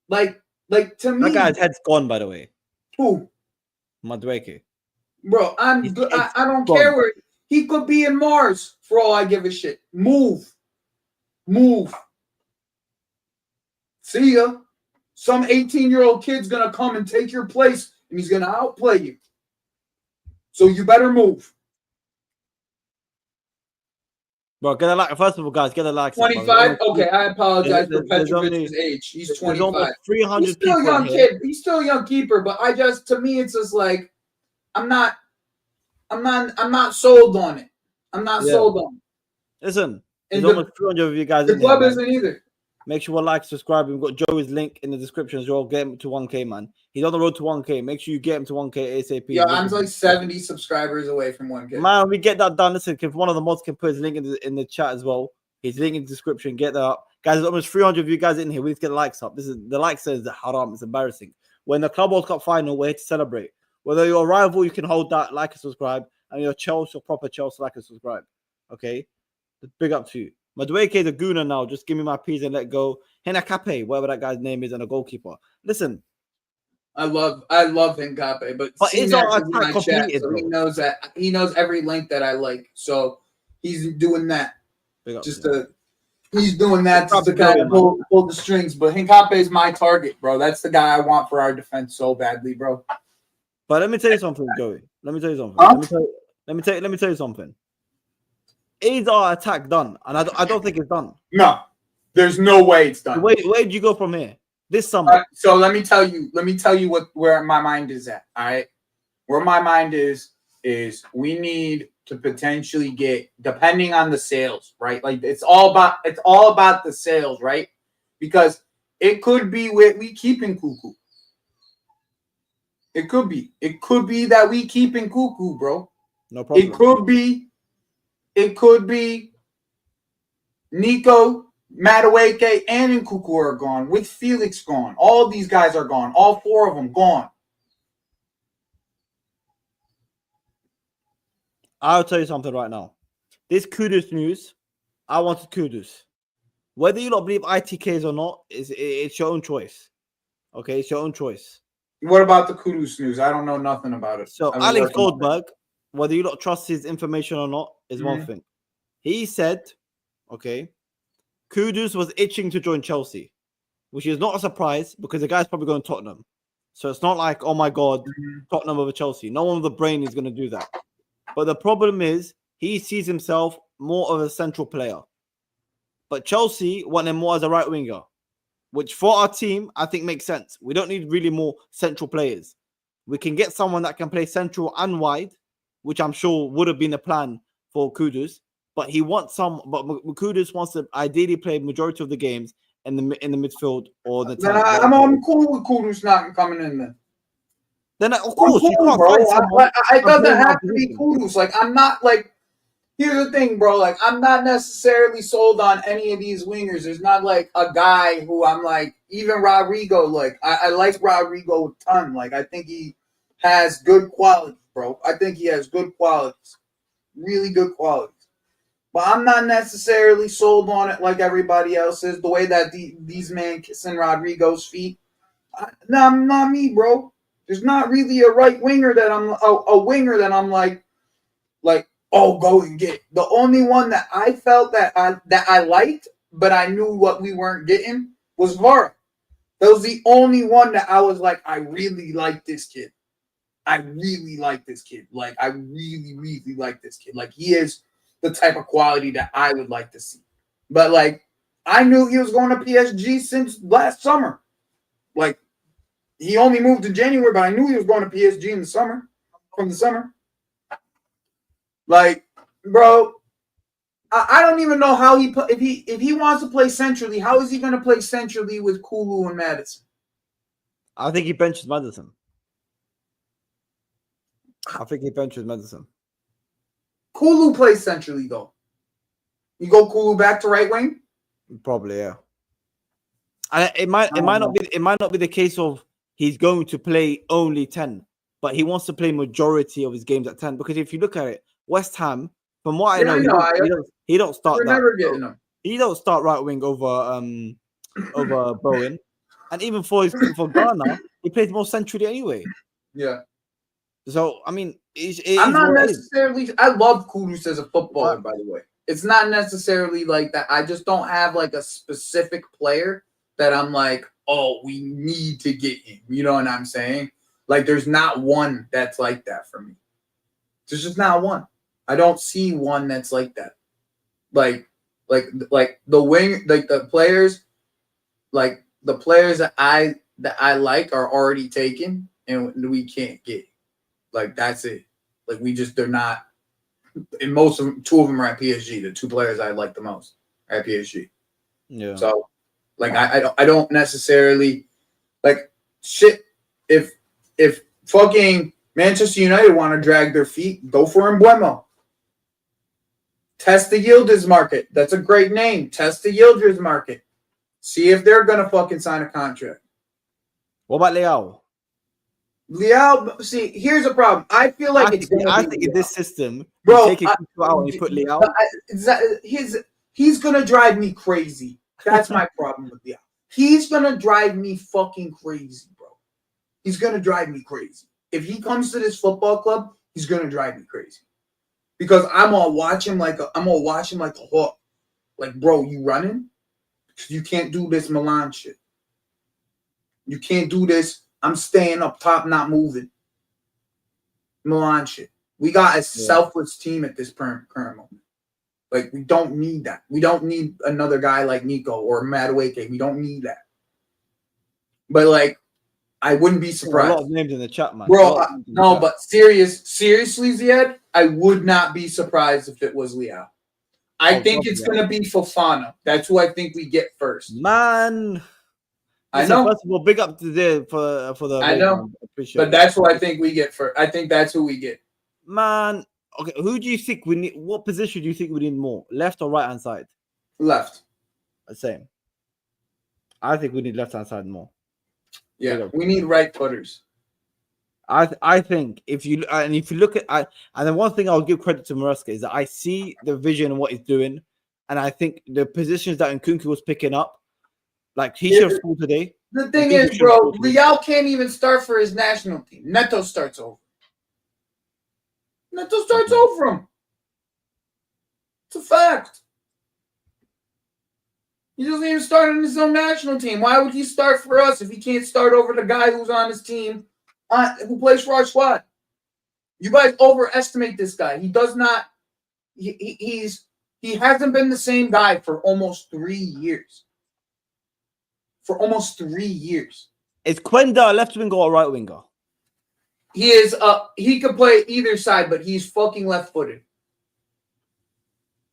Like to me, that guy's head's gone, by the way. Who? Madueke. Bro, I don't care where He could be in Mars for all I give a shit. Move. See ya. Some 18-year-old kid's gonna come and take your place, and he's gonna outplay you. So you better move. Bro, get a like. First of all, guys, get a like. 25? Okay, I apologize for Petrovic's age. He's 25. There's almost 300 He's still a young kid. He's still a young keeper, but to me, it's just like I'm not sold on it. I'm not sold on it. Listen, there's almost 300 of you guys. The club isn't either. Make sure you like, subscribe. We've got Joey's link in the description as well. Get him to 1K, man. He's on the road to 1K. Make sure you get him to 1K ASAP. Yeah, I'm like 70 subscribers away from 1K. Man, we get that done. Listen, if one of the mods can put his link in the chat as well, his link in the description. Get that up. Guys, there's almost 300 of you guys in here. We need to get the likes up. The like says that haram. It's embarrassing. When the Club World Cup final, we're here to celebrate. Whether you're a rival, you can hold that, like and subscribe. And you're Chelsea, proper Chelsea, like and subscribe. Okay? Big up to you. Madueke is a gooner now. Just give me my piece and let go. Henakape, whatever that guy's name is, and a goalkeeper. Listen. I love Henkape, but it's all attack completed, so he knows every link that I like. So he's doing that. He's doing that to kind of pull the strings. But Henkape is my target, bro. That's the guy I want for our defense so badly, bro. But let me tell you something, Joey. Let me tell you something. Huh? Let me tell you something. Is our attack done? And I don't think it's done. No, there's no way it's done. Where do you go from here? This summer. So let me tell you where my mind is at. All right, where my mind is we need to potentially get, depending on the sales, right? Like it's all about the sales, right? Because it could be we keeping Cuckoo. It could be that we keeping Cuckoo, bro. No problem. It could be Nico, Madueke, and Nkuku are gone, with Felix gone. All these guys are gone. All four of them gone. I'll tell you something right now. This Kudus news, I wanted Kudus. Whether you not believe ITKs or not, it's your own choice. Okay, it's your own choice. What about the Kudus news? I don't know nothing about it. So Alex Goldberg, whether you not trust his information or not, is one thing. He said, okay, Kudus was itching to join Chelsea, which is not a surprise because the guy's probably going to Tottenham. So it's not like, oh my God, Tottenham over Chelsea. No one with the brain is going to do that. But the problem is he sees himself more of a central player. But Chelsea want him more as a right winger, which for our team, I think makes sense. We don't need really more central players. We can get someone that can play central and wide, which I'm sure would have been the plan for Kudus. But Kudus wants to ideally play majority of the games in the midfield or the. I'm cool with Kudus not coming in there. Then of course, you can't find someone. It doesn't have to be Kudus. Like I'm not like. Here's the thing, bro. Like I'm not necessarily sold on any of these wingers. There's not like a guy who I'm like. Even Rodrigo. Like I like Rodrigo a ton. Like I think he has good qualities, bro. I think he has good qualities, really good qualities. But I'm not necessarily sold on it like everybody else is. The way that these men kissing Rodrigo's feet. Not me, bro. There's not really a right winger that I'm a winger that I'm like, oh, go and get. The only one that I felt that I liked, but I knew what we weren't getting was Vara. That was the only one that I was like, I really like this kid. I really like this kid. Like I really, really like this kid. Like he is the type of quality that I would like to see. But like I knew he was going to PSG since last summer. Like he only moved in January, but I knew he was going to PSG in the summer, from the summer. Like, bro, I don't even know how if he wants to play centrally, how is he going to play centrally with Kulu and Madison? I think he benches Madison. Kulu plays centrally though. You go Kulu back to right wing? Probably, yeah. And it might not be the case of he's going to play only 10, but he wants to play majority of his games at 10. Because if you look at it, West Ham, from what I know, he don't start that. He don't start right wing over Bowen, and even for Ghana, he plays more centrally anyway. Yeah. So I mean, it I'm is not what it is. necessarily. I love Kudus as a footballer, by the way. It's not necessarily like that. I just don't have like a specific player that I'm like, oh, we need to get him. You know what I'm saying? Like, there's not one that's like that for me. There's just not one. I don't see one that's like that. Like the wing, like the players that I like are already taken, and we can't get. Like, that's it. Like, they're not. And most of them, two of them are at PSG. The two players I like the most are at PSG. Yeah. So, like, I don't necessarily like shit. If fucking Manchester United want to drag their feet, go for Mbeumo. Test the Yildiz market. That's a great name. Test the Yildiz market. See if they're gonna fucking sign a contract. What about Leao? Leao, see, here's a problem. I feel like I think in this system, bro, you take it out and you put Leao. He's gonna drive me crazy. That's my problem with Leao. He's gonna drive me fucking crazy, bro. He's gonna drive me crazy. If he comes to this football club, he's gonna drive me crazy. Because I'm gonna watch him like a hawk. Like, bro, you running? You can't do this Milan shit. You can't do this. I'm staying up top, not moving. Milan shit. We got a selfless team at this current moment. Like, we don't need that. We don't need another guy like Nico or Madueke. We don't need that. But, like, I wouldn't be surprised. A lot of names in the chat, man. Bro, no, but seriously, Ziad, I would not be surprised if it was Leao. I think it's going to be Fofana. That's who I think we get first. Man. I know. First of all, big up to the for the. I know, but that's who I think we get first. I think that's who we get. Man, okay. Who do you think we need? What position do you think we need more, left or right hand side? Left. Same. I think we need left hand side more. Yeah, we need right footers. I think if you look at and then one thing I'll give credit to Maresca is that I see the vision and what he's doing, and I think the positions that Nkunku was picking up. Like, he should have scored today. The thing is, bro, Leao can't even start for his national team. Neto starts over. Neto starts over him. It's a fact. He doesn't even start on his own national team. Why would he start for us if he can't start over the guy who's on his team, who plays for our squad? You guys overestimate this guy. He does not. He hasn't been the same guy for almost 3 years. For almost 3 years. Is Quenda a left winger or a right winger? He is. He could play either side, but he's fucking left-footed.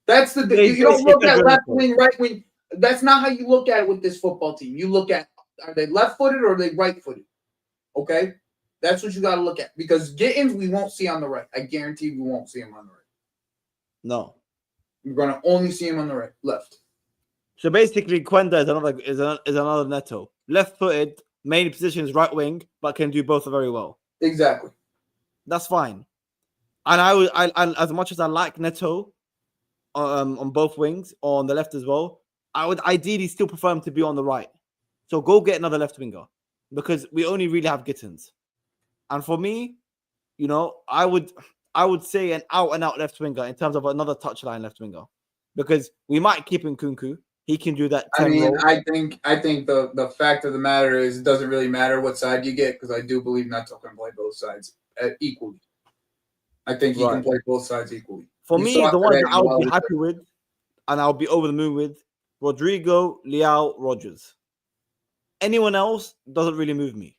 That's the. You don't look at left wing, right wing. That's not how you look at it with this football team. You look at, are they left-footed or are they right-footed? Okay, that's what you got to look at, because Gittins we won't see on the right. I guarantee we won't see him on the right. No, we're gonna only see him on the right, left. So basically, Quenda is another Neto, left-footed, main position is right wing, but can do both very well. Exactly. That's fine. And I as much as I like Neto, on both wings, on the left as well, I would ideally still prefer him to be on the right. So go get another left winger, because we only really have Gittins. And for me, you know, I would say an out and out left winger in terms of another touchline left winger, because we might keep Nkunku. He can do that. I mean, role. I think the fact of the matter is it doesn't really matter what side you get, because I do believe Neto can play both sides equally. I think he can play both sides equally. For me, the one that I would be happy with, and I'll be over the moon with, Rodrigo, Leao, Rodgers. Anyone else doesn't really move me.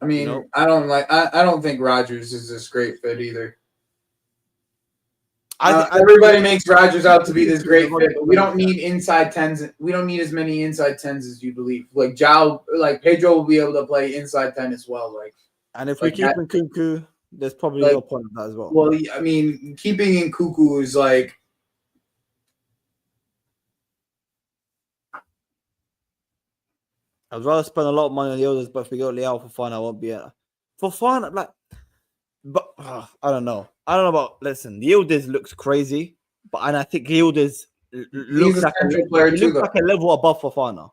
I mean, you know? I don't think Rodgers is this great fit either. Everybody makes Rodgers out to be this great fit, but we don't need inside tens. We don't need as many inside tens as you believe. Like Pedro will be able to play inside 10 as well. And if we keep Nkunku, there's probably no point of that as well. Well, I mean, keeping Nkunku is like. I'd rather spend a lot of money on the others, but if we go Leao for fun, I won't be at. For fun, but I don't know. I don't know about. Listen, Yildiz looks crazy, and I think Yildiz looks like a player too, like a level above Fofana.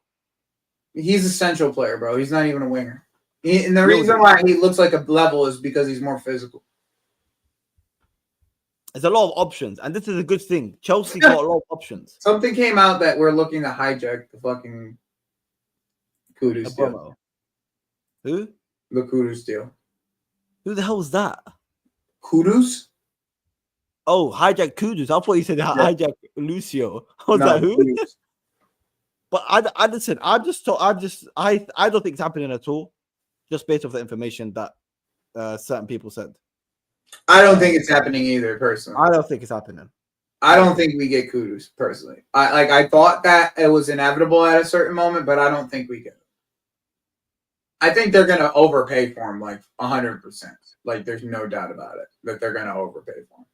He's a central player, bro. He's not even a winger. And the reason why he looks like a level is because he's more physical. There's a lot of options, and this is a good thing. Chelsea got a lot of options. Something came out that we're looking to hijack the fucking Kudus deal. Who? The Kudus deal. Who the hell is that? Kudus? Oh, hijack Kudus. I thought you said hijack Lucio. I was like, who? Kudus. But I listen. I don't think it's happening at all. Just based off the information that certain people said. I don't think it's happening either, personally. I don't think it's happening. I don't think we get Kudus, personally. I thought that it was inevitable at a certain moment, but I don't think we get it. I think they're going to overpay for him, like 100%. Like, there's no doubt about it that they're going to overpay for him.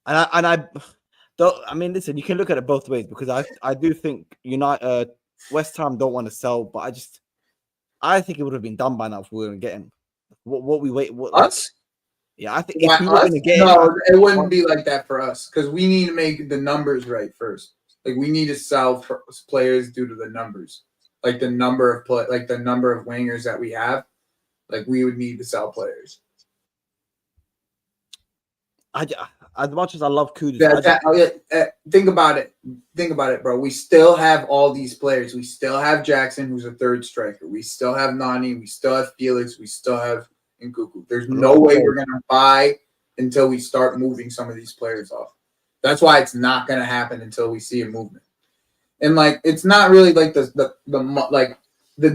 I mean, listen, you can look at it both ways, because I do think West Ham don't want to sell, but I think it would have been done by now if we were getting what we wait. Us? Yeah, I think if we were going to get it wouldn't be like that for us, because we need to make the numbers right first. Like, we need to sell players due to the numbers, like the number of wingers that we have. Like, we would need to sell players. As much as I love Kudus, think about it, bro. We still have all these players. We still have Jackson, who's a third striker. We still have Nani. We still have Felix. We still have Nkuku. There's no way we're going to buy until we start moving some of these players off. That's why it's not going to happen until we see a movement. And like, it's not really like the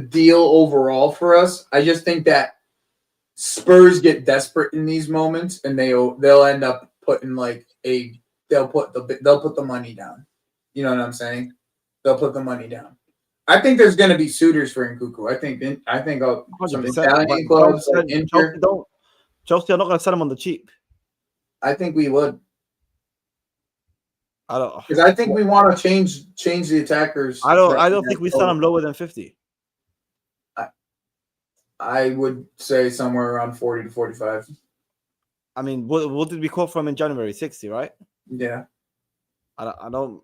deal overall for us. I just think that Spurs get desperate in these moments, and they'll end up putting they'll put the money down. You know what I'm saying? They'll put the money down. I think there's going to be suitors for Nkuku. I think some Italian clubs like Inter. Chelsea are not going to sell him on the cheap. I think we would. I don't, because I think we want to change the attackers. I don't think we sell him lower than 50. I would say somewhere around 40 to 45. I mean, what did we call from in January? 60, right? Yeah. I don't.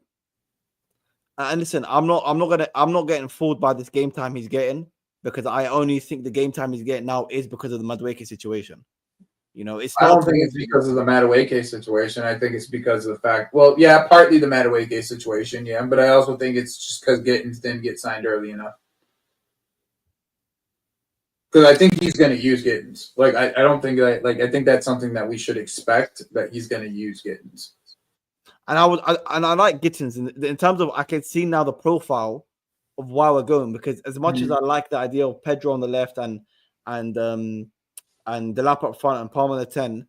And listen, I'm not getting fooled by this game time he's getting, because I only think the game time he's getting now is because of the Madueke situation. You know, I don't think it's because of the Madueke situation. I think it's because of the fact. Well, yeah, partly the Madueke situation, yeah, but I also think it's just because Gittins didn't get signed early enough. Because I think he's going to use Gittins. Like, I don't think that. Like, I think that's something that we should expect, that he's going to use Gittins. And I like Gittins in terms of, I can see now the profile of why we're going, because as much as I like the idea of Pedro on the left and Delap up front and Palmer on the 10,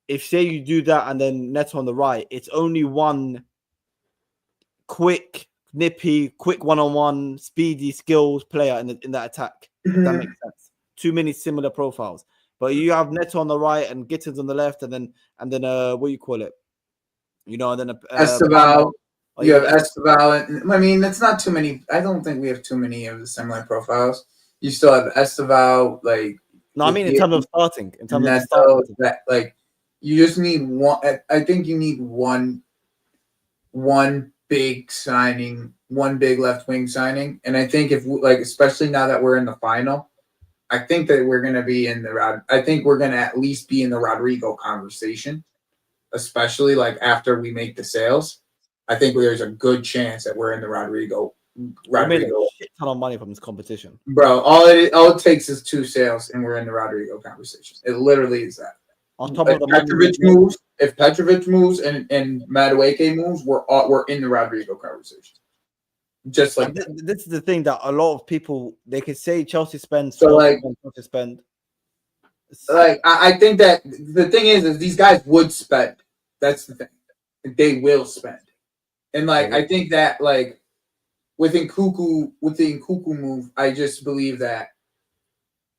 if say you do that and then Neto on the right, it's only one quick, nippy, quick one-on-one, speedy skills player in that attack. If that makes sense. Too many similar profiles. But you have Neto on the right and Gittins on the left, and then what do you call it? You know, and then Esteval. You have Esteval. I mean, it's not too many. I don't think we have too many of the similar profiles. You still have Esteval, like. No, I mean in terms of starting. In terms of starting. That, like, you just need one. I think you need one big signing, one big left wing signing, and I think especially now that we're in the final, I think that we're going to be I think we're going to at least be in the Rodrigo conversation. Especially like after we make the sales, I think there's a good chance that we're in the Rodrigo. We made a shit ton of money from this competition, bro. All it takes is 2 sales, and we're in the Rodrigo conversation. It literally is that. On top of the Petrovic moves, if Petrovic moves and Madueke moves, we're in the Rodrigo conversation. Just like this is the thing that a lot of people, they could say Chelsea spends, Chelsea spend. Like, I think that the thing is these guys would spend. That's the thing. They will spend. And like, I think that like with the Nkuku move, I just believe that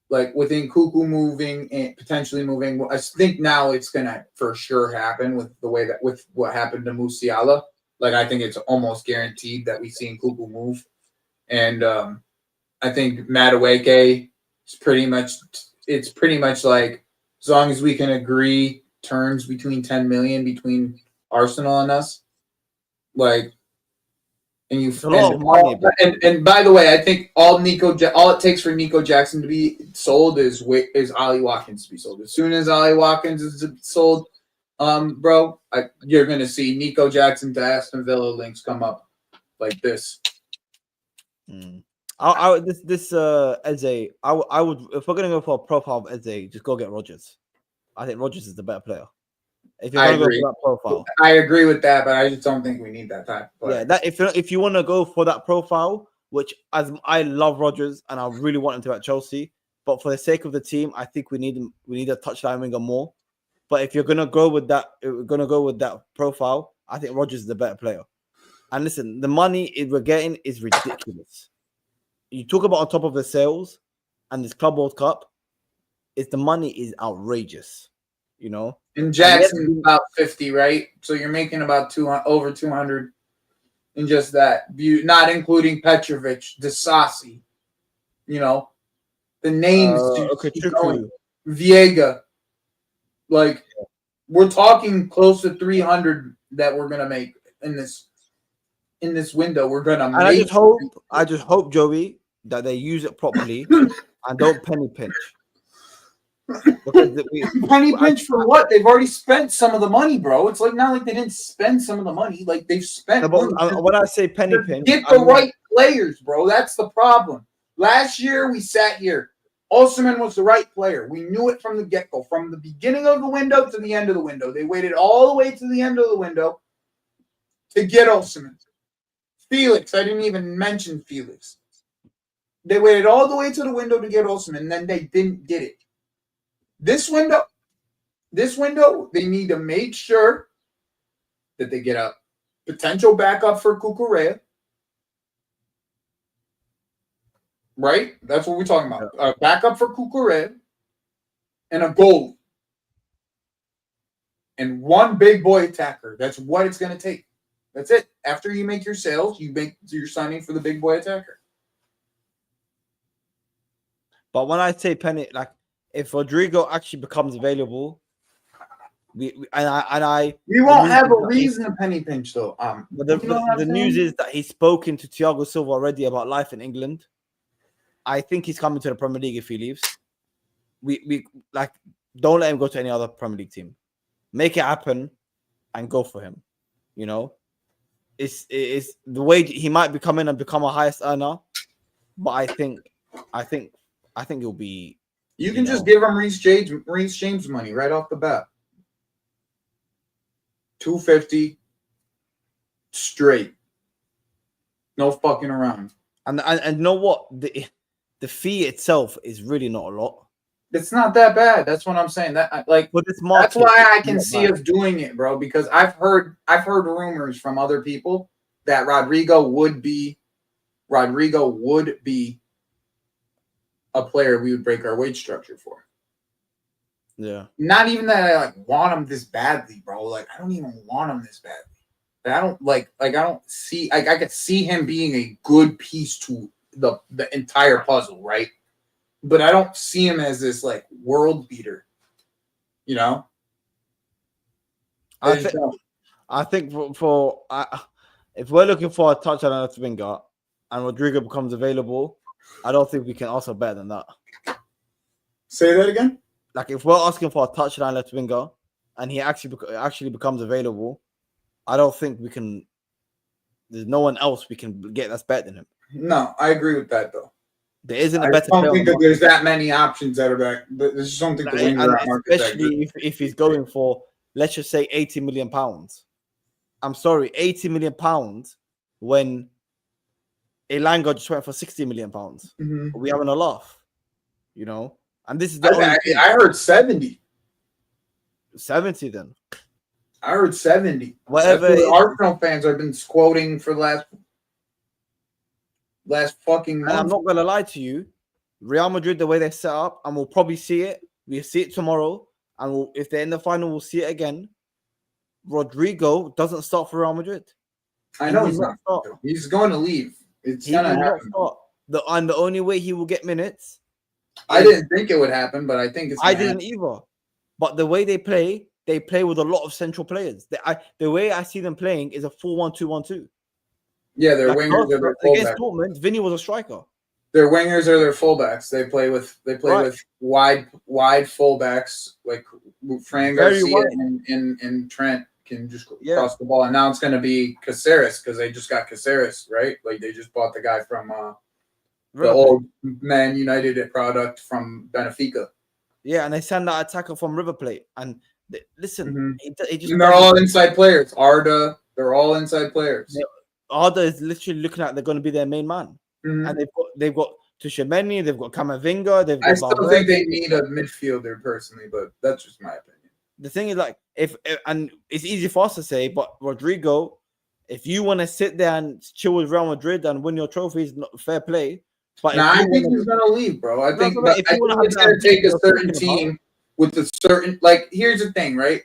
like with Nkuku moving and potentially moving, I think now it's gonna for sure happen with what happened to Musiala. Like, I think it's almost guaranteed that we see Nkuku move. And I think Madueke is pretty much like, as long as we can agree terms between 10 million between Arsenal and us, like, And you It's a lot of money. and by the way, I think all it takes for Nico Jackson to be sold is Ollie Watkins to be sold. As soon as Ollie Watkins is sold, bro, you're gonna see Nico Jackson to Aston Villa links come up like this. Eze, I would, if we're gonna go for a profile of Eze, just go get Rodgers. I think Rodgers is the better player. If you're gonna go for that profile, I agree with that, but I just don't think we need that type of player. Yeah, that if you want to go for that profile, which as I love Rodgers and I really want him to at Chelsea, but for the sake of the team, I think we need a touchline winger more. But if you're gonna go with that, profile, I think Rodgers is the better player. And listen, the money we're getting is ridiculous. You talk about on top of the sales and this Club World Cup, the money is outrageous. You know, and Jackson's about 50, right? So you're making about over 200 in just that. Not including Petrovic, Disasi, you know, the names. Viega. Like, we're talking close to 300 that we're gonna make in this window. We're gonna make. I just hope, Joey, that they use it properly and don't penny pinch. Penny pinch for what? They've already spent some of the money, bro. It's like not like they didn't spend some of the money. Like they've spent. When I say penny pinch, get the right players, bro. That's the problem. Last year we sat here. Osimhen was the right player. We knew it from the get-go, from the beginning of the window to the end of the window. They waited all the way to the end of the window to get Osimhen. Felix, I didn't even mention Felix. They waited all the way to the window to get Osimhen, and then they didn't get it. This window, they need to make sure that they get a potential backup for Cucurella. Right? That's what we're talking about. A backup for Cucurella and a goal. And one big boy attacker. That's what it's going to take. That's it. After you make your sales, you're signing for the big boy attacker. But when I say penny, like, if Rodrigo actually becomes available, we won't have a reason to penny pinch though. But the news is that he's spoken to Thiago Silva already about life in England. I think he's coming to the Premier League if he leaves. We don't let him go to any other Premier League team. Make it happen and go for him. You know, it's the way he might be coming and become a highest earner, but I think it'll be. You can just give him Reece James money right off the bat. 250 straight. No fucking around. And you know what? The fee itself is really not a lot. It's not that bad. That's what I'm saying. That's why I can see us doing it, bro. Because I've heard rumors from other people that Rodrigo would be a player we would break our wage structure for. Yeah. Not even that I want him this badly, bro. Like I don't even want him this badly. I don't see. I could see him being a good piece to the entire puzzle, right? But I don't see him as this world beater. You know. I think if we're looking for a touchdown left winger and Rodrigo becomes available, I don't think we can also better than that. Say that again. Like if we're asking for a touchdown left winger and he actually becomes available, I don't think we can. There's no one else we can get that's better than him. No, I agree with that though. There isn't a better. I don't think that there's that many options that are back. There's just don't think the winger market, especially if he's going for, let's just say, 80 million pounds. I'm sorry, 80 million pounds when Elanga just went for 60 million pounds. Mm-hmm. We're having a laugh, you know. And this is I heard 70. 70 then. I heard 70. Whatever. Arsenal fans have been quoting for the last fucking month. And I'm not gonna lie to you, Real Madrid, the way they're set up, and we'll probably see it. We'll see it tomorrow, and if they're in the final, we'll see it again. Rodrigo doesn't start for Real Madrid. I know he's not. He's going to leave. It's gonna happen. And the only way he will get minutes. I didn't think it would happen, but I think it's. I didn't either. But the way they play with a lot of central players. The way I see them playing is a 4-1-2-1-2. Yeah, their Like wingers are their against fullbacks. Dortmund, Vinny was a striker. Their wingers are their fullbacks. They play with wide fullbacks like Fran Very Garcia wide. and Trent can just Yeah. cross the ball. And now it's going to be Caceres because they just got Caceres, right? Like they just bought the guy from the old Man United product from Benfica. Yeah, and they send that attacker from River Plate. And listen, he just and they're all inside players. Arda, they're all inside players. Yeah, Arda is literally looking like they're going to be their main man. And they've got Tushemeni, they've got Camavinga, they've got I still think they need a midfielder personally, but that's just my opinion. The thing is, like, and it's easy for us to say, but Rodrigo, if you want to sit there and chill with Real Madrid and win your trophies, fair play. But I think he's gonna leave, bro. I think it's gonna take a certain team with a certain, like. Here's the thing, right?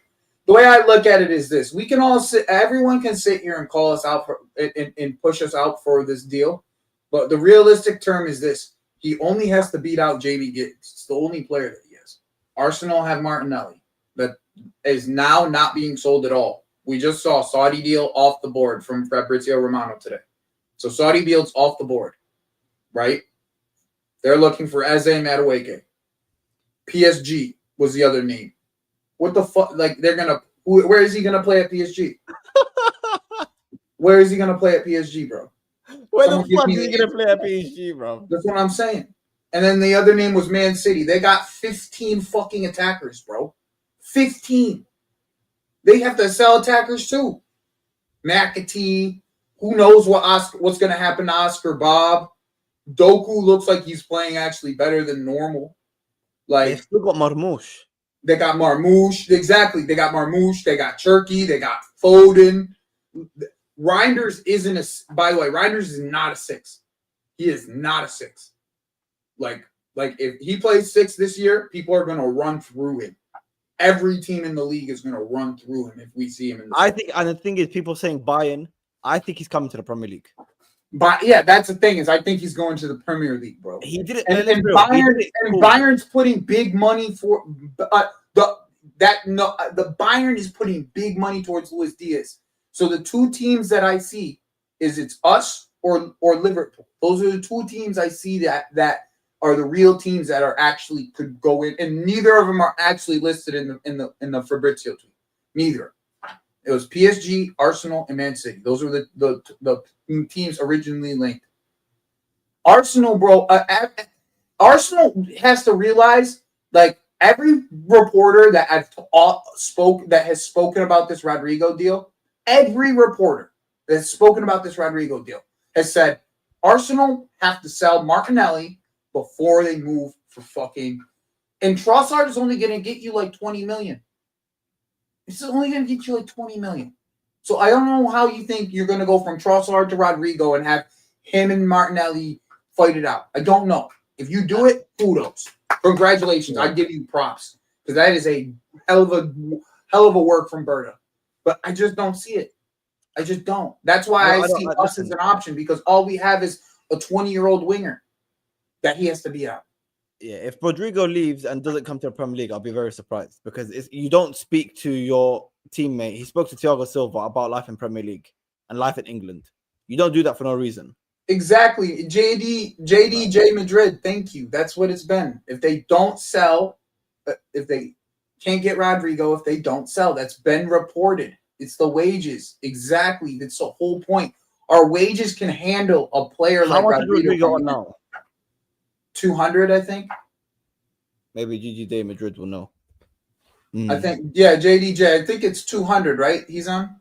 The way I look at it is this: we can all sit. Everyone can sit here and call us out for and push us out for this deal, but the realistic term is this: he only has to beat out JB Gibbs. It's the only player that he has. Arsenal have Martinelli, that is now not being sold at all. We just saw Saudi deal off the board from Fabrizio Romano today. So Saudi deal's off the board. Right? They're looking for Eze Madueke. PSG was the other name. What the fuck? Like, they're going to... Where is he going to play at PSG? Where is he going to play at PSG, bro? Where the fuck is he going to play at PSG, bro? That's what I'm saying. And then the other name was Man City. They got 15 fucking attackers, bro. 15. They have to sell attackers, too. McAtee. Who knows what's going to happen to Oscar Bob? Doku looks like he's playing actually better than normal. Like, they still got Marmoush. They got Marmoush. Exactly. They got Marmoush. They got Cherky. They got Foden. Reinders isn't a... By the way, Reinders is not a 6. He is not a 6. Like if he plays 6 this year, people are going to run through him. Every team in the league is going to run through him if we see him in the think, and the thing is, people saying Bayern, I think he's coming to the Premier League. But yeah, that's the thing, is I think he's going to the Premier League, bro. He did it, and Bayern's putting big money for the Bayern is putting big money towards Luis Diaz. So the two teams that I see is it's us or Liverpool. Those are the two teams I see that are the real teams that are actually could go in, and neither of them are actually listed in the Fabrizio tweet. Neither. It was PSG, Arsenal, and Man City. Those were the teams originally linked. Arsenal, bro. Arsenal has to realize, like, every reporter that has spoken about this Rodrigo deal, every reporter that's spoken about this Rodrigo deal has said Arsenal have to sell Martinelli before they move for fucking. And Trossard is only going to get you like 20 million. It's only going to get you like 20 million. So I don't know how you think you're going to go from Trossard to Rodrigo and have him and Martinelli fight it out. I don't know. If you do it, kudos. Congratulations. I give you props. Because that is a hell of a work from Berta. But I just don't see it. I just don't. That's why I see us as an option, because all we have is a 20-year-old winger that he has to beat out. Yeah, if Rodrigo leaves and doesn't come to the Premier League, I'll be very surprised, because you don't speak to your teammate. He spoke to Thiago Silva about life in Premier League and life in England. You don't do that for no reason. Exactly. JDJ Madrid, thank you. That's what it's been. If they don't sell, if they can't get Rodrigo, if they don't sell, that's been reported. It's the wages. Exactly. That's the whole point. Our wages can handle a player like Rodrigo now. 200, I think. Maybe GGD Madrid will know. I think, yeah, JDJ. I think it's 200, right? He's on.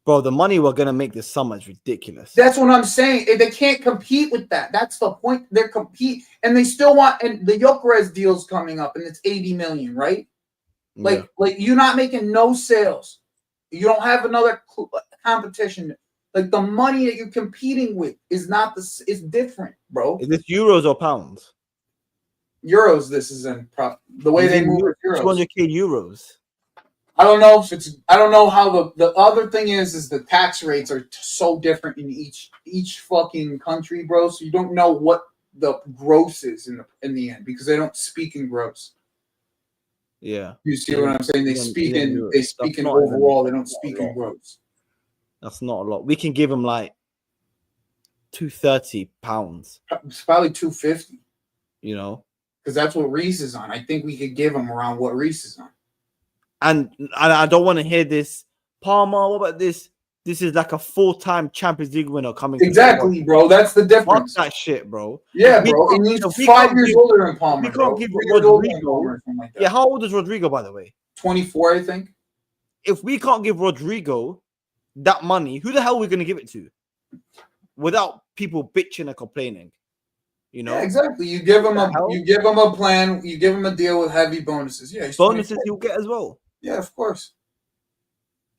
Bro, the money we're gonna make this summer is ridiculous. That's what I'm saying. They can't compete with that. That's the point. They're compete, and they still want. And the Gyökeres deal's coming up, and it's 80 million, right? Like you're not making no sales. You don't have another competition. Like, the money that you're competing with is not is different, bro. Is this euros or pounds? Euros. This is in the way they move euros. 200k euros. I don't know if it's. I don't know how the other thing is the tax rates are so different in each fucking country, bro. So you don't know what the gross is in the end, because they don't speak in gross. Yeah. You see what I'm saying? They speak in overall. They don't speak in gross. That's not a lot. We can give them like £230. It's probably 250. You know, because that's what Reese is on. I think we could give him around what Reese is on. And I don't want to hear this. Palmer, what about this? This is like a full-time Champions League winner coming. Exactly, bro. That's the difference. Fuck that shit, bro. Yeah, bro. And he's 5 years older than Palmer. We can't give Rodrigo. Yeah, how old is Rodrigo, by the way? 24, I think. If we can't give Rodrigo that money, who the hell are we going to give it to? Without people bitching and complaining. You know, yeah, exactly. You give him a plan. You give him a deal with heavy bonuses. Yeah, bonuses he'll get as well. Yeah, of course.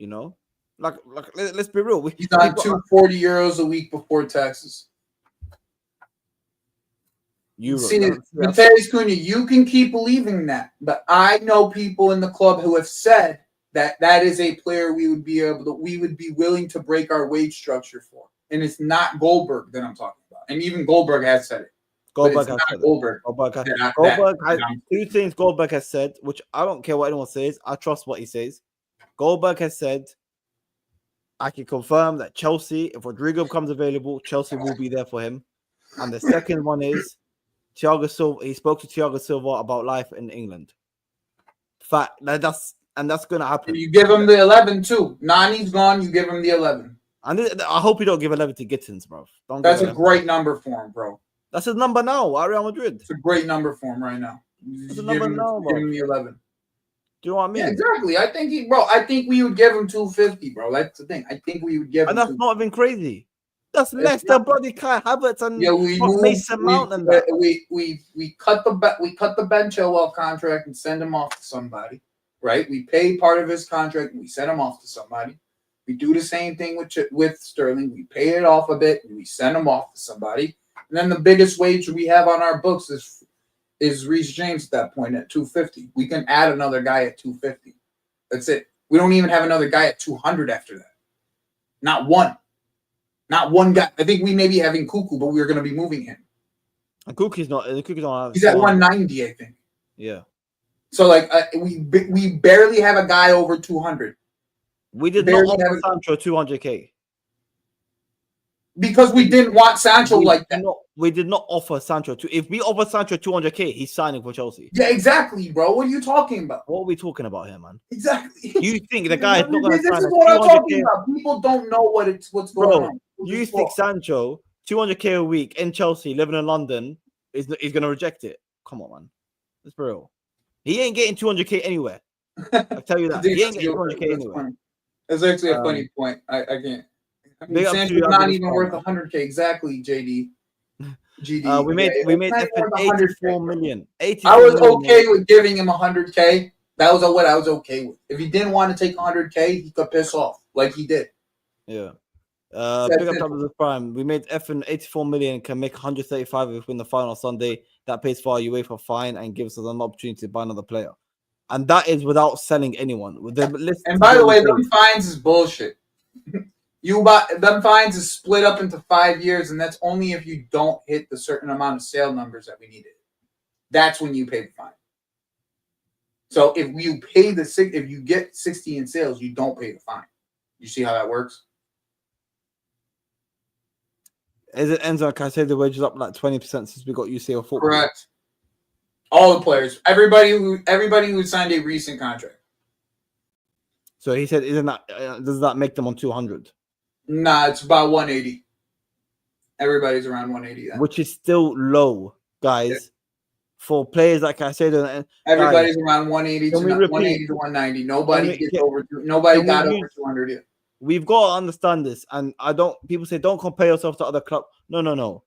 You know, like let's be real. He's on €240 a week before taxes. See, Mateus Cunha, you can keep believing that, but I know people in the club who have said that is a player we would be willing to break our wage structure for, and it's not Goldberg that I'm talking about, and even Goldberg has said it. Goldberg has two things Goldberg has said, which I don't care what anyone says. I trust what he says. Goldberg has said, I can confirm that Chelsea, if Rodrigo becomes available, Chelsea will be there for him. And the second one is Thiago Silva. He spoke to Thiago Silva about life in England. Fact, that's going to happen. You give him the 11 too. Nani's gone. You give him the 11. And I hope you don't give 11 to Gittins, bro. That's a great number for him, bro. That's his number now at Real Madrid. It's a great number for him right now. It's a number now, bro. Give him the 11. Do you know what I mean? Yeah, exactly. I think we would give him 250, bro. That's the thing. I think we would give him. And that's not even crazy. That's less than bloody Kai Havertz and Mason Mount and that. We cut the Ben Chilwell contract and send him off to somebody, right? We pay part of his contract and we send him off to somebody. We do the same thing with Sterling. We pay it off a bit and we send him off to somebody. And then the biggest wage we have on our books is Reece James at that point at 250. We can add another guy at 250. That's it. We don't even have another guy at 200 after that. Not one guy. I think we may be having Cuckoo, but we're going to be moving him. And Cuckoo's not. He's at 190, I think. Yeah. So we barely have a guy over 200. We did not offer Sancho 200k. Because we didn't want Sancho like that. We did not offer Sancho. If we offer Sancho 200k, he's signing for Chelsea. Yeah, exactly, bro. What are you talking about? What are we talking about here, man? Exactly. You think the guy is not going to sign? This is what I'm talking about. People don't know what's going on. You think Sancho 200k a week in Chelsea, living in London, is going to reject it? Come on, man. That's real. He ain't getting 200k anywhere. I'll tell you that. He ain't getting 200k anywhere. That's actually a funny point. I can't. Sancho's not even worth 100k. Exactly, JD. GD. We made 84 million. I was okay with giving him 100k. That was what I was okay with. If he didn't want to take 100k, he could piss off like he did. Yeah. Big up to the prime. We made effing 84 million. Can make 135 if we win the final Sunday. That pays for our UEFA fine and gives us an opportunity to buy another player. And that is without selling anyone. And by the way, them fines is bullshit. Them fines is split up into 5 years, and that's only if you don't hit the certain amount of sale numbers that we needed. That's when you pay the fine. So if you get 60 in sales, you don't pay the fine. You see how that works? Is it Enzo? Can I say the wages up like 20% since we got UCL football? Correct. All the players, everybody who signed a recent contract. So he said, "Isn't that does that make them on 200?" Nah, it's about 180. Everybody's around 180, then. Which is still low, guys. Yeah. For players like I said, everybody's around 180 to 190. Nobody got over 200 yet. We've got to understand this, and people say don't compare yourself to other clubs. No.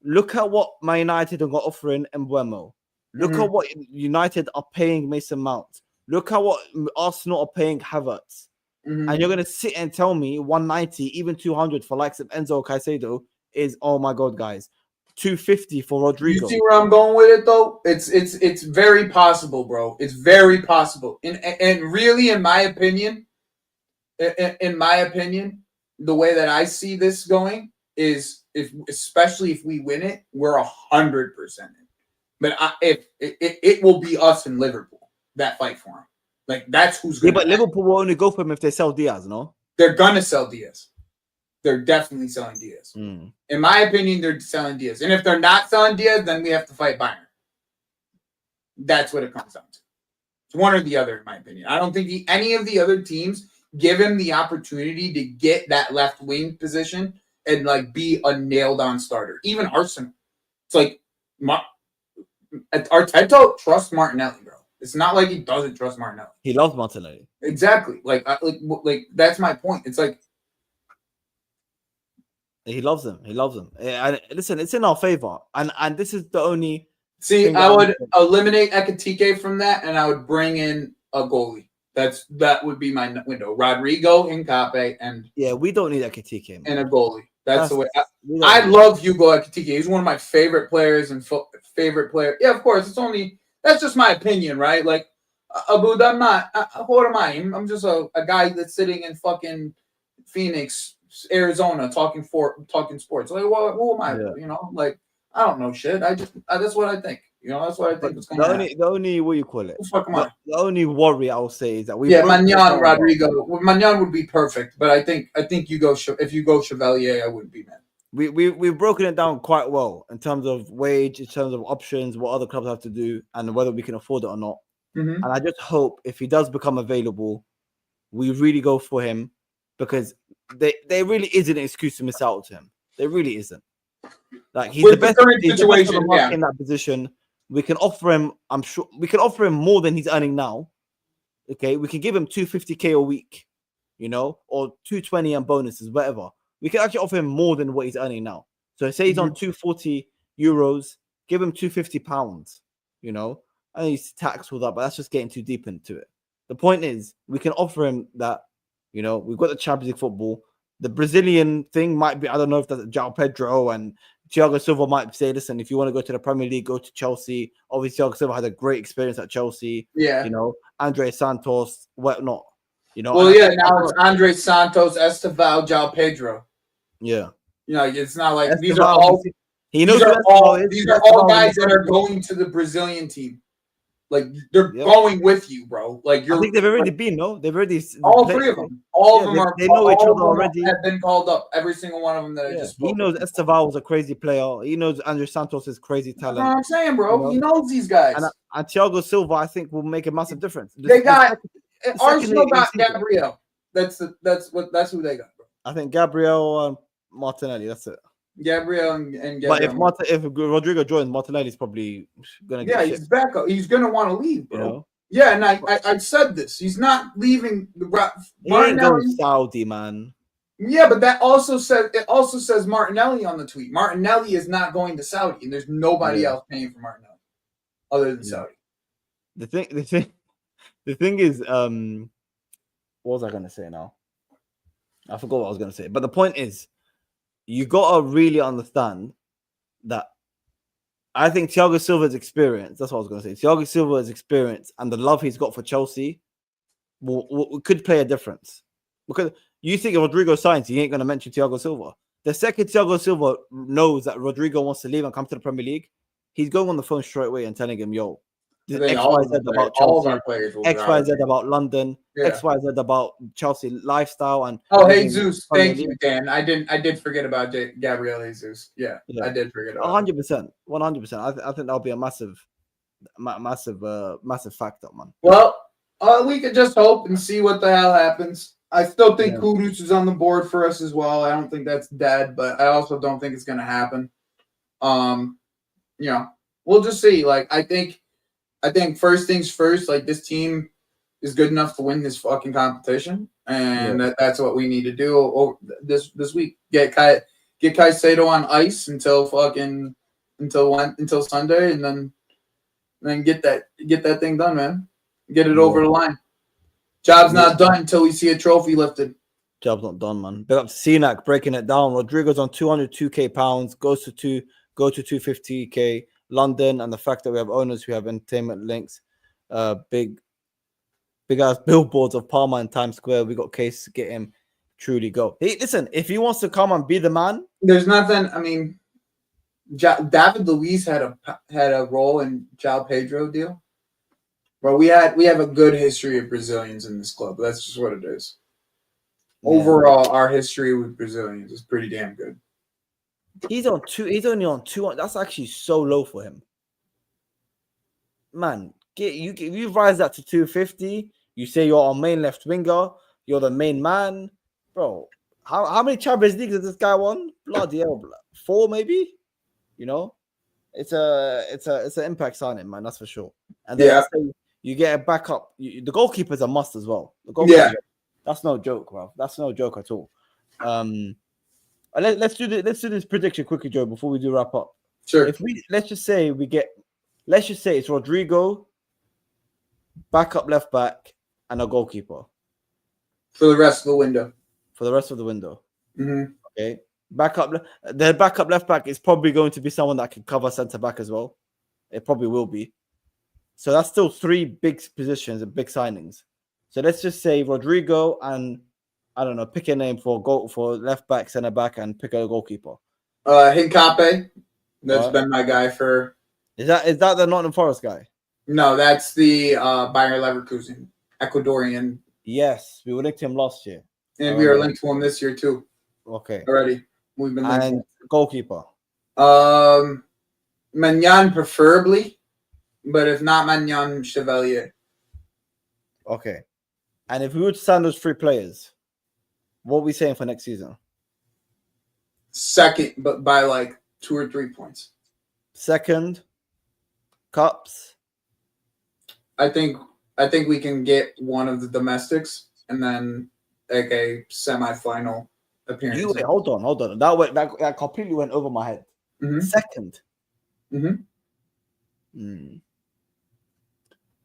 Look at what Man United are offering Mbeumo. Look at what United are paying Mason Mount. Look at what Arsenal are paying Havertz. And you're going to sit and tell me 190, even 200 for likes of Enzo Caicedo is, oh my God, guys, 250 for Rodrigo. You see where I'm going with it, though? It's very possible, bro. It's very possible. And really, in my opinion, the way that I see this going is, especially if we win it, we're 100% in. But it will be us in Liverpool that fight for him. Like, that's who's going to. Yeah, but Liverpool will only go for him if they sell Diaz, no? They're going to sell Diaz. they're definitely selling Diaz. Mm. In my opinion, they're selling Diaz. And if they're not selling Diaz, then we have to fight Bayern. That's what it comes down to. It's one or the other, in my opinion. I don't think any of the other teams give him the opportunity to get that left wing position and like be a nailed on starter. Even Arsenal. It's like Arteta trusts Martinelli, bro. It's not like he doesn't trust Martinelli. He loves Martinelli. Exactly. Like that's my point. It's like he loves him. He loves him. And listen, it's in our favor. And this is the only. See, I would eliminate Ekitike from that, and I would bring in a goalie. That would be my window. Rodrigo, Nkape, and we don't need Ekitike, and a goalie. That's the way. I love Hugo Ekitike. He's one of my favorite players and favorite player. Yeah, of course. That's just my opinion, right? Like, Abud, I'm not. What am I? I'm just a guy that's sitting in fucking Phoenix, Arizona, talking sports. Like, who am I? Yeah. You know, like. I don't know shit. That's what I think. You know, that's what I think is going to happen. The only what you call it? The only worry I will say is that Magnan Rodrigo. Magnan would be perfect, but I think you go if you go Chevalier, I wouldn't be mad. We've broken it down quite well in terms of wage, in terms of options, what other clubs have to do, and whether we can afford it or not. Mm-hmm. And I just hope if he does become available, we really go for him, because there really isn't an excuse to miss out to him. There really isn't. Like he's the best in that position. We can offer him. I'm sure we can offer him more than he's earning now. Okay, we can give him 250K a week, you know, or 220 and bonuses, whatever. We can actually offer him more than what he's earning now. So say he's on 240 euros, give him 250 pounds. You know, I know he's taxed all that, but that's just getting too deep into it. The point is, we can offer him that. You know, we've got the Champions League football. The Brazilian thing might be, I don't know if that's João Pedro, and Thiago Silva might say, listen, if you want to go to the Premier League, go to Chelsea. Obviously, Thiago Silva had a great experience at Chelsea. Yeah. You know, Andre Santos, whatnot. You know. Well, now it's Andre Santos, Estevao, João Pedro. Yeah. You know, it's not like Estevao, these are all guys that are going to the Brazilian team. Like they're going with you, bro. Like I think they've already been, no? They've already all three of them. All of them are. They know each other already. Have been called up. Every single one of them that I just spoke. He knows Estevao was a crazy player. He knows Andre Santos is crazy talent. That's what I'm saying, bro. You know? He knows these guys. And Thiago Silva, I think, will make a massive difference. Arsenal got Gabriel. That's who they got, bro. I think Gabriel and Martinelli. That's it. Gabriel and Gabriel. But if Rodrigo joins, Martinelli's probably gonna get he's back up. He's gonna want to leave, bro. You know? Yeah, and I said this. He's not leaving the He ain't going Saudi, man. Yeah, but that also says Martinelli on the tweet. Martinelli is not going to Saudi, and there's nobody else paying for Martinelli other than Saudi. The thing is, what was I gonna say now? I forgot what I was gonna say. But the point is, you gotta really understand that I think Thiago Silva's experience, that's what I was going to say. Thiago Silva's experience and the love he's got for Chelsea could play a difference. Because you think if Rodrigo signs, he ain't going to mention Thiago Silva. The second Thiago Silva knows that Rodrigo wants to leave and come to the Premier League, he's going on the phone straight away and telling him, yo, XYZ about Chelsea, XYZ about London, XYZ about Chelsea lifestyle. And Jesus, thank you, Dan. I did forget about Gabriel Jesus. Yeah, I did forget about 100%. I think that'll be a massive factor, man. Well, we could just hope and see what the hell happens. I still think Kudus is on the board for us as well. I don't think that's dead, but I also don't think it's going to happen. We'll just see. Like, I think first things first, like this team is good enough to win this fucking competition, and that's what we need to do this week. Get Caicedo on ice until Sunday, and then get that thing done, man. Get it over the line. Job's not done until we see a trophy lifted. Job's not done, man. Big up to Cenac breaking it down. Rodrigo's on 202K pounds, go to 250K. London, and the fact that we have owners who have entertainment links, big ass billboards of Palma and Times Square. We got case to get him truly go. Hey, listen, if he wants to come and be the man, there's nothing. I mean, David Luiz had a role in João Pedro deal, but we have a good history of Brazilians in this club. That's just what it is. overall, our history with Brazilians is pretty damn good. He's on two. He's only on 200. That's actually so low for him. Man, you rise that to 250. You say you're our main left winger. You're the main man, bro. How many Champions Leagues has this guy won? Bloody hell, 4 maybe. You know, it's an impact signing, man. That's for sure. And then you get a backup. The goalkeeper's a must as well. The goalkeeper, that's no joke, bro. That's no joke at all. Let's do this prediction quickly, Joe, before we do wrap up. Sure. Let's just say it's Rodrigo, backup left back, and a goalkeeper for the rest of the window. Mm-hmm. Okay. The backup left back is probably going to be someone that can cover centre back as well. It probably will be. So that's still 3 big positions and big signings. So let's just say Rodrigo and I don't know, pick a name for left back, centre back, and pick a goalkeeper. Hincape. That's been my guy for. Is that the Nottingham Forest guy? No, that's the Bayer Leverkusen, Ecuadorian. Yes, we were linked to him last year. And we are linked to him this year too. Okay. Already. We've been linked. And goalkeeper. Magnan preferably, but if not Magnan, Chevalier. Okay. And if we were to sign those 3 players, what are we saying for next season? Second, but by like 2 or 3 points. Second, cups. I think we can get one of the domestics and then like a semi-final appearance. Hold on. That completely went over my head. Mm-hmm. Second. Mm-hmm.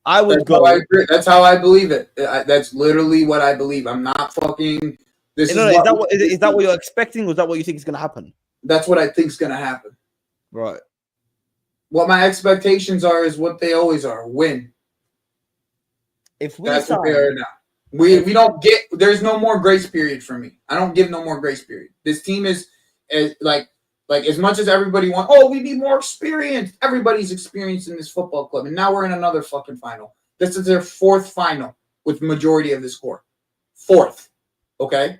I would go. That's how I believe it. That's literally what I believe. I'm not fucking. Is that what you're expecting, or is that what you think is going to happen? That's what I think is going to happen. Right. What my expectations are is what they always are: win. That's what they are now. We don't get. There's no more grace period for me. I don't give no more grace period. This team is like as much as everybody wants. Oh, we need more experience. Everybody's experienced in this football club, and now we're in another fucking final. This is their 4th final with majority of the score. 4th, okay.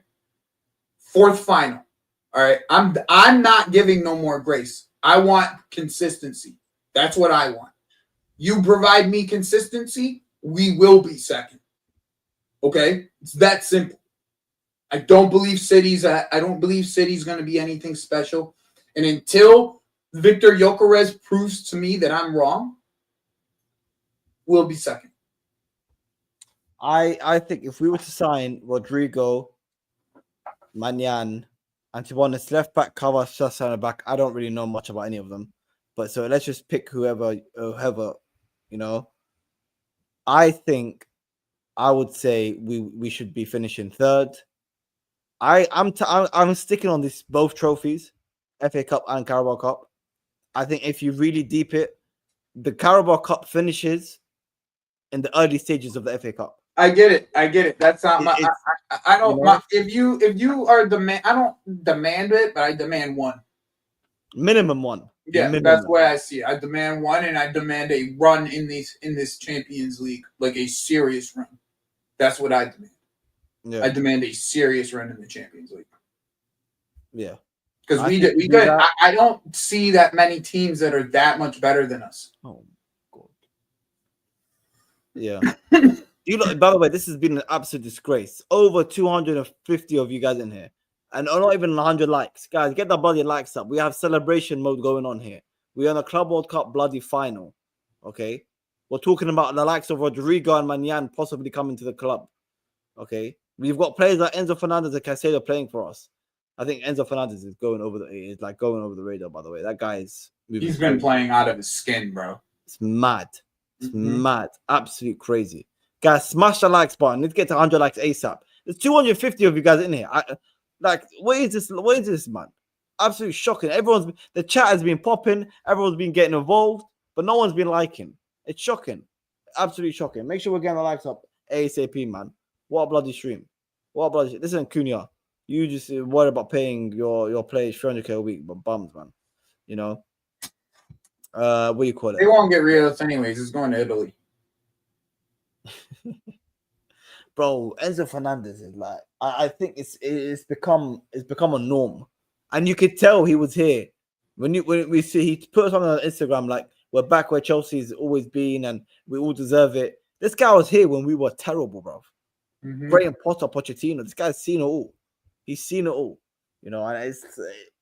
4th final. All right. I'm not giving no more grace. I want consistency. That's what I want. You provide me consistency, we will be second. Okay? It's that simple. I don't believe City's going to be anything special. And until Victor Gyökeres proves to me that I'm wrong, we'll be second. I think if we were to sign Rodrigo, Magnan, and to be honest, left back, cover, center back, I don't really know much about any of them. But so let's just pick whoever, you know. I think I would say we should be finishing 3rd. I'm sticking on this both trophies, FA Cup and Carabao Cup. I think if you really deep it, the Carabao Cup finishes in the early stages of the FA Cup. I get it. That's not my. I don't. You know? If you are demand, I don't demand it, but I demand 1. Minimum 1. Yeah, that's why I see it. I demand 1, and I demand a run in this Champions League, like a serious run. That's what I demand. Yeah. I demand a serious run in the Champions League. Yeah, because we could. I don't see that many teams that are that much better than us. Oh God. Yeah. By the way, this has been an absolute disgrace. Over 250 of you guys in here. And not even 100 likes. Guys, get the bloody likes up. We have celebration mode going on here. We're on a Club World Cup bloody final. Okay? We're talking about the likes of Rodrigo and Magnan possibly coming to the club. Okay? We've got players like Enzo Fernandez and Caicedo playing for us. I think Enzo Fernandez is going over the radar, by the way. That guy is moving. He's been playing out of his skin, bro. It's mad. It's mad. Absolute crazy. Guys, smash the likes button. Let's get to 100 likes ASAP. There's 250 of you guys in here. What is this? What is this, man? Absolutely shocking. The chat has been popping. Everyone's been getting involved, but no one's been liking. It's shocking. Absolutely shocking. Make sure we're getting the likes up ASAP, man. What a bloody stream. Listen, Cunha, you just worry about paying your players 300k a week, but bums, man. You know. What do you call it? They won't get rid of us anyways. It's going to Italy. bro, Enzo Fernandez is like, I think it's become a norm, and you could tell he was here when we see he put us on Instagram like we're back where Chelsea's always been, and we all deserve it. This guy was here when we were terrible, bro. Graham Potter, Pochettino, this guy's seen it all. He's seen it all, you know. And it's,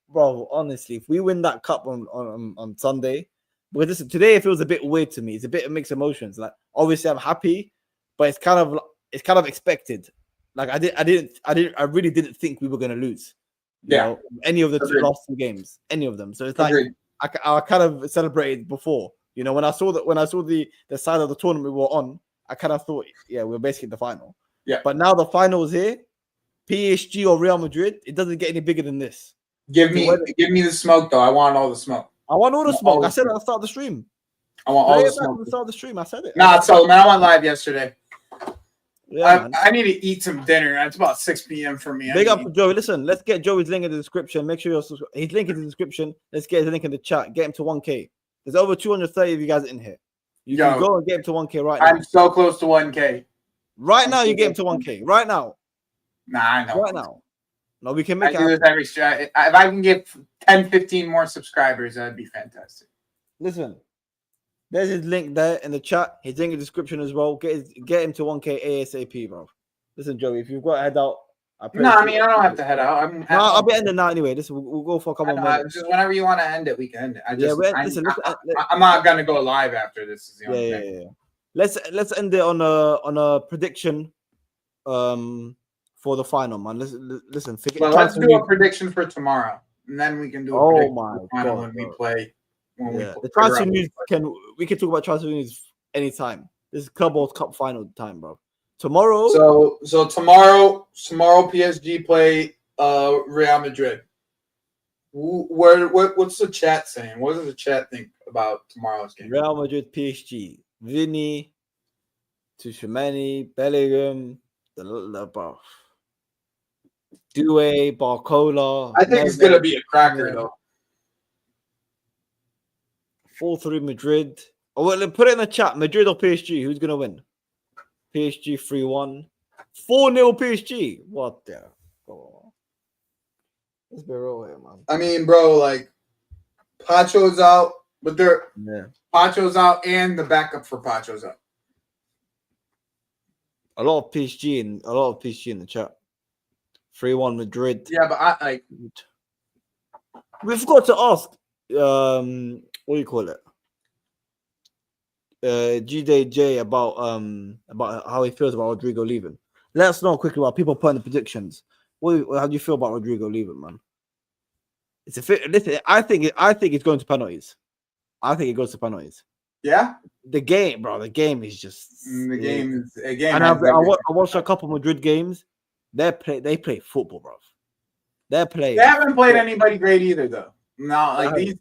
bro, honestly, if we win that cup on Sunday, because listen, today it feels a bit weird to me. It's a bit of mixed emotions. Like, obviously, I'm happy, but it's kind of expected. Like, I really didn't think we were gonna lose. You know, any of the last 2 games, any of them. So it's like I kind of celebrated before. You know, when I saw the side of the tournament we were on, I kind of thought, yeah, we're basically in the final. Yeah. But now the final is here. PSG or Real Madrid, it doesn't get any bigger than this. Give me the smoke, though. I want all the smoke. I want all the smoke. I said it at the start of the stream. I want all the smoke. At the start of the stream, I said it. Nah, so man, I went live yesterday. Yeah, I need to eat some dinner. It's about 6 p.m. for me. Big up for Joey. Listen, let's get Joey's link in the description. Make sure his link is in the description. Let's get his link in the chat. Get him to 1K. There's over 230 of you guys in here. You can go and get him to 1K right now. I'm so close to 1K. Right now, you get him to 1K. Right now. Nah, I know. Right now. No, we can make it. Do this every strat. If I can get 10, 15 more subscribers, that'd be fantastic. Listen, there's his link there in the chat. His link in the description as well. Get him to 1K ASAP, bro. Listen, Joey, if you've got to head out, I don't have to head out. I'll be ending now anyway. We'll go for a couple more minutes. Just whenever you want to end it, we can end it. I'm not gonna go live after this. Is the only thing. Yeah. Let's end it on a prediction for the final, man. Listen. Let's do a prediction for tomorrow, and then we can do a prediction for the final when we play. The transfer news we can talk about transfer news anytime. This is Club World Cup final time, bro. Tomorrow. So tomorrow PSG play Real Madrid. What's the chat saying? What does the chat think about tomorrow's game? Real Madrid PSG. Vinny, Tuchemani, Bellingham, the Due, Barcola. I think it's gonna be a cracker though. 4-3 Madrid. Oh, well, put it in the chat. Madrid or PSG? Who's gonna win? PSG 3-1. 4-0 PSG. What the? Oh. Let's be real here, man. I mean, bro, like Pacho's out, but Pacho's out and the backup for Pacho's out. A lot of PSG in the chat. 3-1 Madrid. Yeah, but we forgot to ask. What do you call it? GJJ about how he feels about Rodrigo leaving. Let us know quickly while people putting the predictions. How do you feel about Rodrigo leaving, man? Listen, I think it's going to penalties. I think it goes to penalties. Yeah. The game, bro. The game is just the game is again. And I watched a couple Madrid games. They play football, bro. They haven't played anybody great either, though. No, like these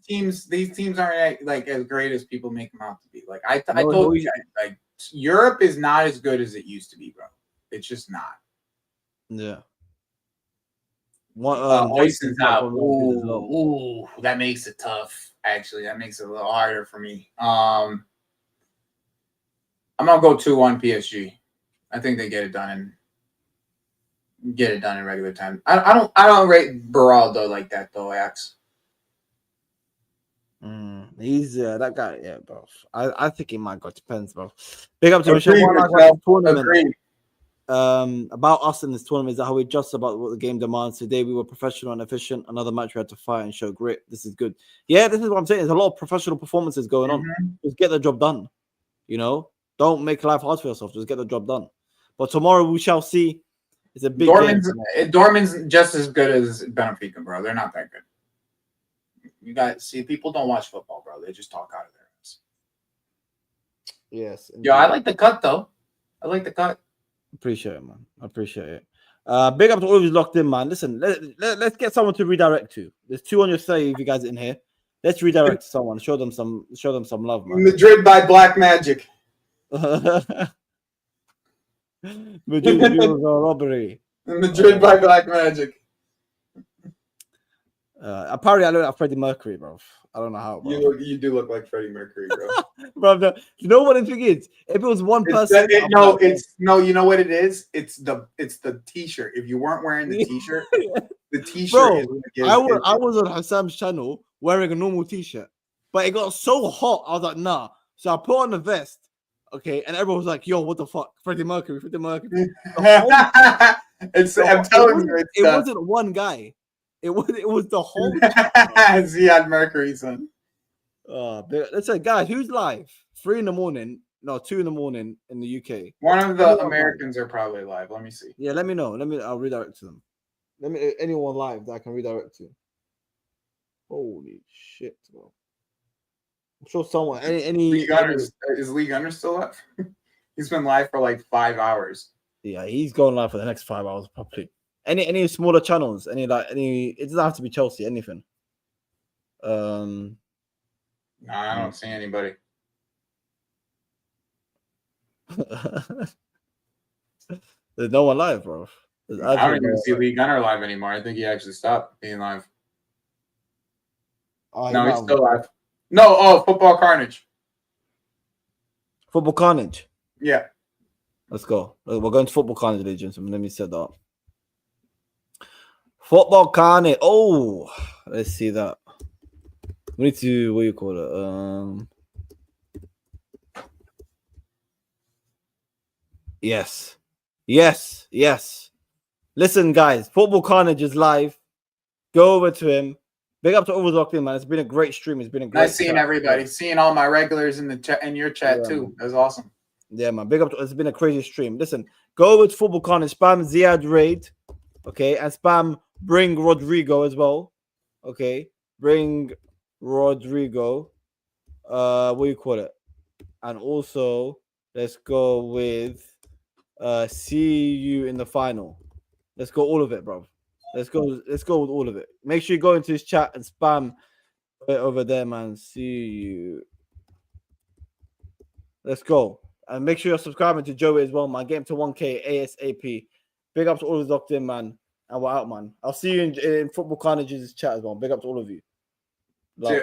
teams aren't like as great as people make them out to be. Like I told you guys, like Europe is not as good as it used to be, bro. It's just not. Yeah. Oyson's out. Ooh, that makes it tough. Actually, that makes it a little harder for me. I'm gonna go 2-1 PSG. I think they get it done in regular time. I don't rate Beraldo like that though, Axe. He's that guy, yeah, bro. I think he might go. Depends, bro. Big up to Michelle. Tournament. About us in this tournament is that how we adjust about what the game demands. Today we were professional and efficient. Another match we had to fight and show grit. This is good. Yeah, this is what I'm saying. There's a lot of professional performances going on. Just get the job done. You know, don't make life hard for yourself. Just get the job done. But tomorrow we shall see. It's a big game. Dortmund's just as good as Benfica, bro. They're not that good. You guys see, people don't watch football, bro. They just talk out of their ass. Yes. Indeed. Yo, I like the cut though. I like the cut. Appreciate it, man. I appreciate it. Big up to all of you locked in, man. Listen, let's get someone to redirect to. There's 230 of you guys in here. Let's redirect to someone. Show them some love, man. Madrid by Black Magic. Madrid robbery. Madrid by Black Magic. Apparently, I look like Freddie Mercury, bro. I don't know how, bro. You do look like Freddie Mercury, bro. Bro, you know what the thing is? If it was one person, You know what it is? It's the t-shirt. If you weren't wearing the t-shirt, the t-shirt bro, is what gives, I was on Hassam's channel wearing a normal t-shirt, but it got so hot. I was like, nah. So I put on the vest, okay, and everyone was like, yo, what the fuck? Freddie Mercury. I'm telling you, it wasn't one guy. It was the whole Ziad Mercury, son. Let's say, guys, who's live? 3 in the morning, no, 2 in the morning in the UK. One of the Americans are probably live. Let me see. Yeah, let me know. I'll redirect to them. Anyone live that I can redirect to. Holy shit, bro. I'm sure someone is Lee Gunner still live? He's been live for like 5 hours. Yeah, he's going live for the next 5 hours probably. Any smaller channels, it doesn't have to be Chelsea, anything. No, I don't see anybody. There's no one live, bro. I don't even see Lee Gunner live anymore. I think he actually stopped being live. No, he's still live. No, Football Carnage. Football Carnage? Yeah. Let's go. We're going to Football Carnage, legends. Let me set that up. Football Carnage. Oh, let's see that. We need to, what do you call it? Yes. Listen, guys, Football Carnage is live. Go over to him. Big up to Overlocked, man. It's been a great stream. It's been a great Nice seeing everybody. Seeing all my regulars in the chat, in your chat too. Man. That was awesome. Yeah, man. Big up. It's been a crazy stream. Listen, go over to Football Carnage. Spam Ziad Raid. Okay. And spam Bring Rodrigo as well. Okay. Bring Rodrigo. What do you call it? And also, let's go with see you in the final. Let's go all of it, bro. Let's go with all of it. Make sure you go into his chat and spam it over there, man. See you. Let's go. And make sure you're subscribing to Joey as well, man. Get him to 1K ASAP. Big up to all of us locked in, man. And we're out, man. I'll see you in Football Carnage's chat as well. Big up to all of you. Love.